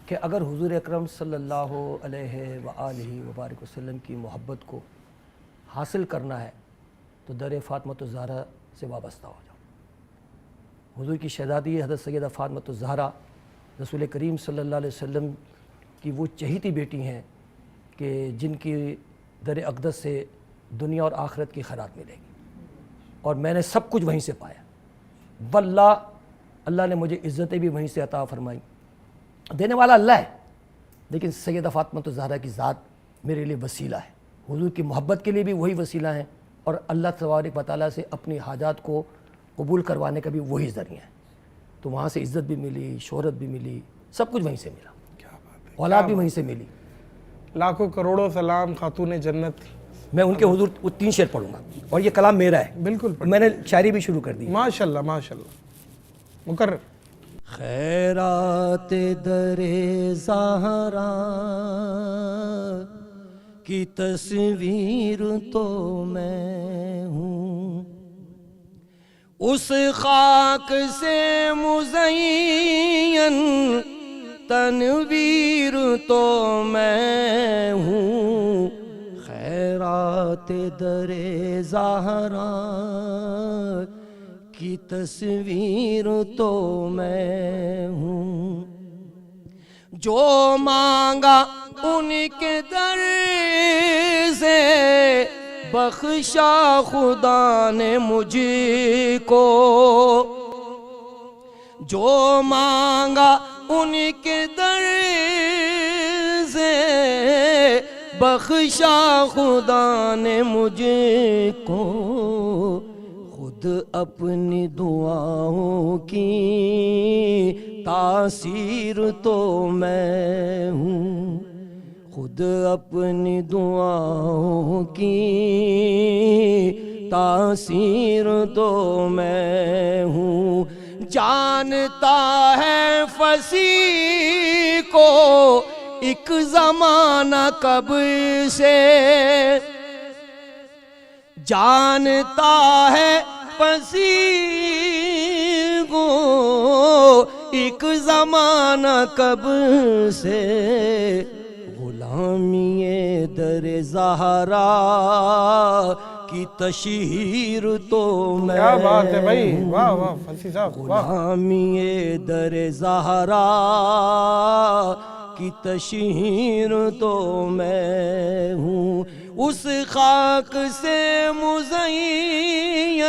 Speaker 1: کہ اگر حضور اکرم صلی اللہ علیہ وآلہ وبارک وسلم کی محبت کو حاصل کرنا ہے تو در فاطمۃ الزہرا سے وابستہ ہو جاؤ. حضور کی شہزادی حضرت سیدہ فاطمۃ الزہرا رسول کریم صلی اللہ علیہ وسلم کی وہ چہیتی بیٹی ہیں کہ جن کی در اقدس سے دنیا اور آخرت کی خیرات ملے گی، اور میں نے سب کچھ وہیں سے پایا. واللہ اللہ نے مجھے عزتیں بھی وہیں سے عطا فرمائی. دینے والا اللہ ہے، لیکن سیدہ فاطمۃ الزہرا کی ذات میرے لیے وسیلہ ہے. حضور کی محبت کے لیے بھی وہی وسیلہ ہیں، اور اللہ تبارک و تعالیٰ سے اپنی حاجات کو قبول کروانے کا بھی وہی ذریعہ ہے. تو وہاں سے عزت بھی ملی، شہرت بھی ملی، سب کچھ وہیں سے ملا.
Speaker 2: کیا بات ہے،
Speaker 1: اولاد بھی وہیں سے ملی.
Speaker 2: لاکھوں کروڑوں سلام خاتون جنت.
Speaker 1: میں ان کے حضور وہ 3 شعر پڑھوں گا، اور یہ کلام میرا ہے.
Speaker 2: بالکل
Speaker 1: میں نے شاعری بھی شروع کر دی.
Speaker 2: ماشاءاللہ ماشاءاللہ مقرر.
Speaker 1: خیرات در زہرا کی تصویر تو میں ہوں، اس خاک سے مزین تنویر تو میں ہوں. خیرات در زہرا کی تصویر تو میں ہوں، جو مانگا ان کے در سے بخشا خدا نے مجھ کو، جو مانگا ان کے در سے بخشا خدا نے مجھ کو. خود اپنی دعاؤں کی تاثیر تو میں ہوں، خود اپنی دعاؤں کی تاثیر تو میں ہوں. جانتا ہے فصیح کو ایک زمانہ کب سے، جانتا ہے فصیح کو ایک ایک زمانہ کب سے غلامی در زہرا کی تشہیر تو میں
Speaker 2: کیا بات ہے بھائی، واہ واہ فصیح صاحب، واہ.
Speaker 1: غلامی در زہرا کی تشہیر تو میں ہوں، اس خاک سے مزین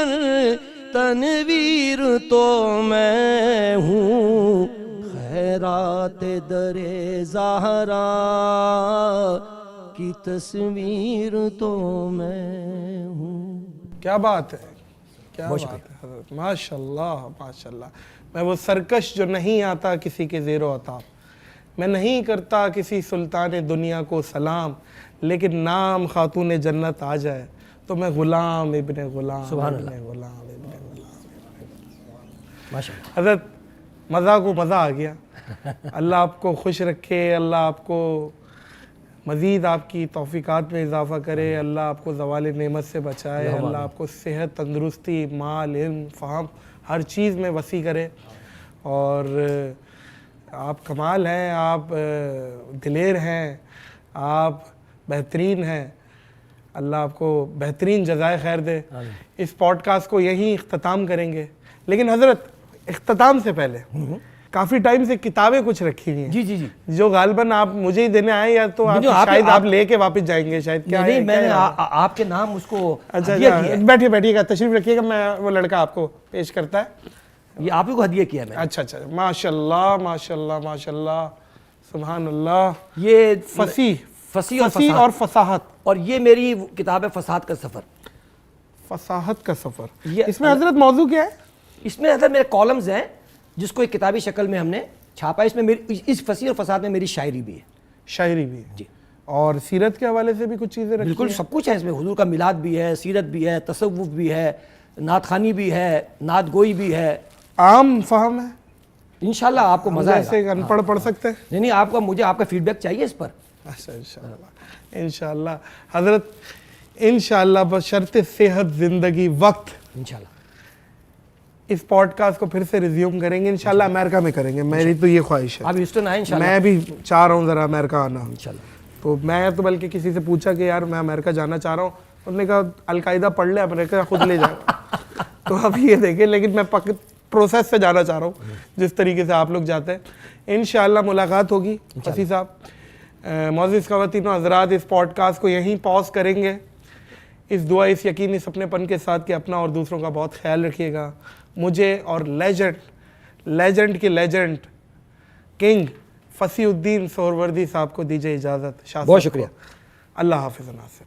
Speaker 1: تنویر تو میں ہوں، خیرات در زہرا کی تصویر تو میں ہوں.
Speaker 2: کیا بات ہے، کیا بات ہے حضرت، ماشاءاللہ ماشاءاللہ. میں وہ سرکش جو نہیں آتا کسی کے زیر و عطا، میں نہیں کرتا کسی سلطان دنیا کو سلام، لیکن نام خاتون جنت آ جائے تو میں غلام ابن غلام
Speaker 1: سبحان
Speaker 2: ابن
Speaker 1: اللہ.
Speaker 2: غلام ابن غلام.
Speaker 1: ماشاءاللہ.
Speaker 2: حضرت مزہ کو مزہ آ گیا. اللہ آپ کو خوش رکھے، اللہ آپ کو مزید آپ کی توفیقات میں اضافہ کرے، اللہ آپ کو زوال نعمت سے بچائے، اللہ آپ کو صحت، تندرستی، مال، علم، فہم ہر چیز میں وسیع کرے. اور آپ کمال ہیں، آپ دلیر ہیں، آپ بہترین ہیں. اللہ آپ کو بہترین جزائے خیر دے. اس پوڈ کاسٹ کو یہیں اختتام کریں گے، لیکن حضرت اختتام سے پہلے کافی ٹائم سے کتابیں کچھ رکھی ہوئی ہیں
Speaker 1: جی جی جی.
Speaker 2: جو غالباً آپ مجھے ہی دینے آئے، یا تو آپ شاید آپ لے کے واپس جائیں گے شاید. کیا
Speaker 1: نہیں، میں نے آپ کے نام اس کو
Speaker 2: اچھا
Speaker 1: ہدیہ کیا ہے.
Speaker 2: بیٹھیے بیٹھیے گا، تشریف رکھیے گا، میں وہ لڑکا آپ کو پیش کرتا ہے.
Speaker 1: یہ آپ ہی کو ہدیہ کیا ہے میں نے.
Speaker 2: اچھا اچھا، ماشاءاللہ ماشاءاللہ ماشاءاللہ، سبحان اللہ.
Speaker 1: یہ
Speaker 2: فصیح
Speaker 1: فصیح
Speaker 2: اور فصاحت.
Speaker 1: اور یہ میری کتاب ہے فساد کا سفر.
Speaker 2: فصاحت کا سفر.
Speaker 1: یہ
Speaker 2: اس میں حضرت موضوع کیا ہے؟
Speaker 1: اس میں حضرت میرے کالمز ہیں جس کو ایک کتابی شکل میں ہم نے چھاپا ہے. اس میں میری اس فصیح اور فساد میں میری شاعری بھی ہے.
Speaker 2: شاعری بھی
Speaker 1: جی.
Speaker 2: اور سیرت کے حوالے سے بھی کچھ چیزیں رکھی
Speaker 1: بالکل سب کچھ ہے اس میں. حضور کا میلاد بھی ہے، سیرت بھی ہے، تصوف بھی ہے، نعت خوانی بھی ہے، نعت گوئی بھی ہے.
Speaker 2: عام فہم ہے،
Speaker 1: انشاءاللہ آپ کو مزہ آئے گا.
Speaker 2: جیسے ان پڑھ پڑھ سکتے ہیں.
Speaker 1: نہیں آپ کا، مجھے آپ کا فیڈ بیک چاہیے اس پر.
Speaker 2: اچھا انشاءاللہ انشاءاللہ حضرت، انشاءاللہ بشرط صحت، زندگی، وقت،
Speaker 1: انشاءاللہ
Speaker 2: اس پوڈ کاسٹ کو پھر سے ریزیوم کریں گے. انشاءاللہ امریکہ میں کریں گے، میری تو یہ خواہش ہے.
Speaker 1: آپ ہیوسٹن آئیں انشاءاللہ.
Speaker 2: میں بھی چاہ رہا ہوں ذرا امریکہ آنا.
Speaker 1: انشاءاللہ.
Speaker 2: تو میں تو بلکہ کسی سے پوچھا کہ یار میں امریکہ جانا چاہ رہا ہوں، انہوں نے کہا القاعدہ پڑھ لے، امریکہ خود لے جائے گا. تو اب یہ دیکھیں، لیکن میں پروسیس سے جانا چاہ رہا ہوں جس طریقے سے آپ لوگ جاتے ہیں. انشاءاللہ ملاقات ہوگی. فصیح صاحب، معزز خواتین و حضرات، اس پوڈ کاسٹ کو یہیں پاز کریں گے. اس دعا، اس یقین، اس اپنے پن کے ساتھ کہ اپنا اور دوسروں کا بہت خیال رکھیے گا. مجھے اور لیجنڈ کے لیجنڈ کنگ فصیح الدین سہروردی صاحب کو دیجیے اجازت.
Speaker 1: بہت شکریہ.
Speaker 2: اللہ حافظ ناصر.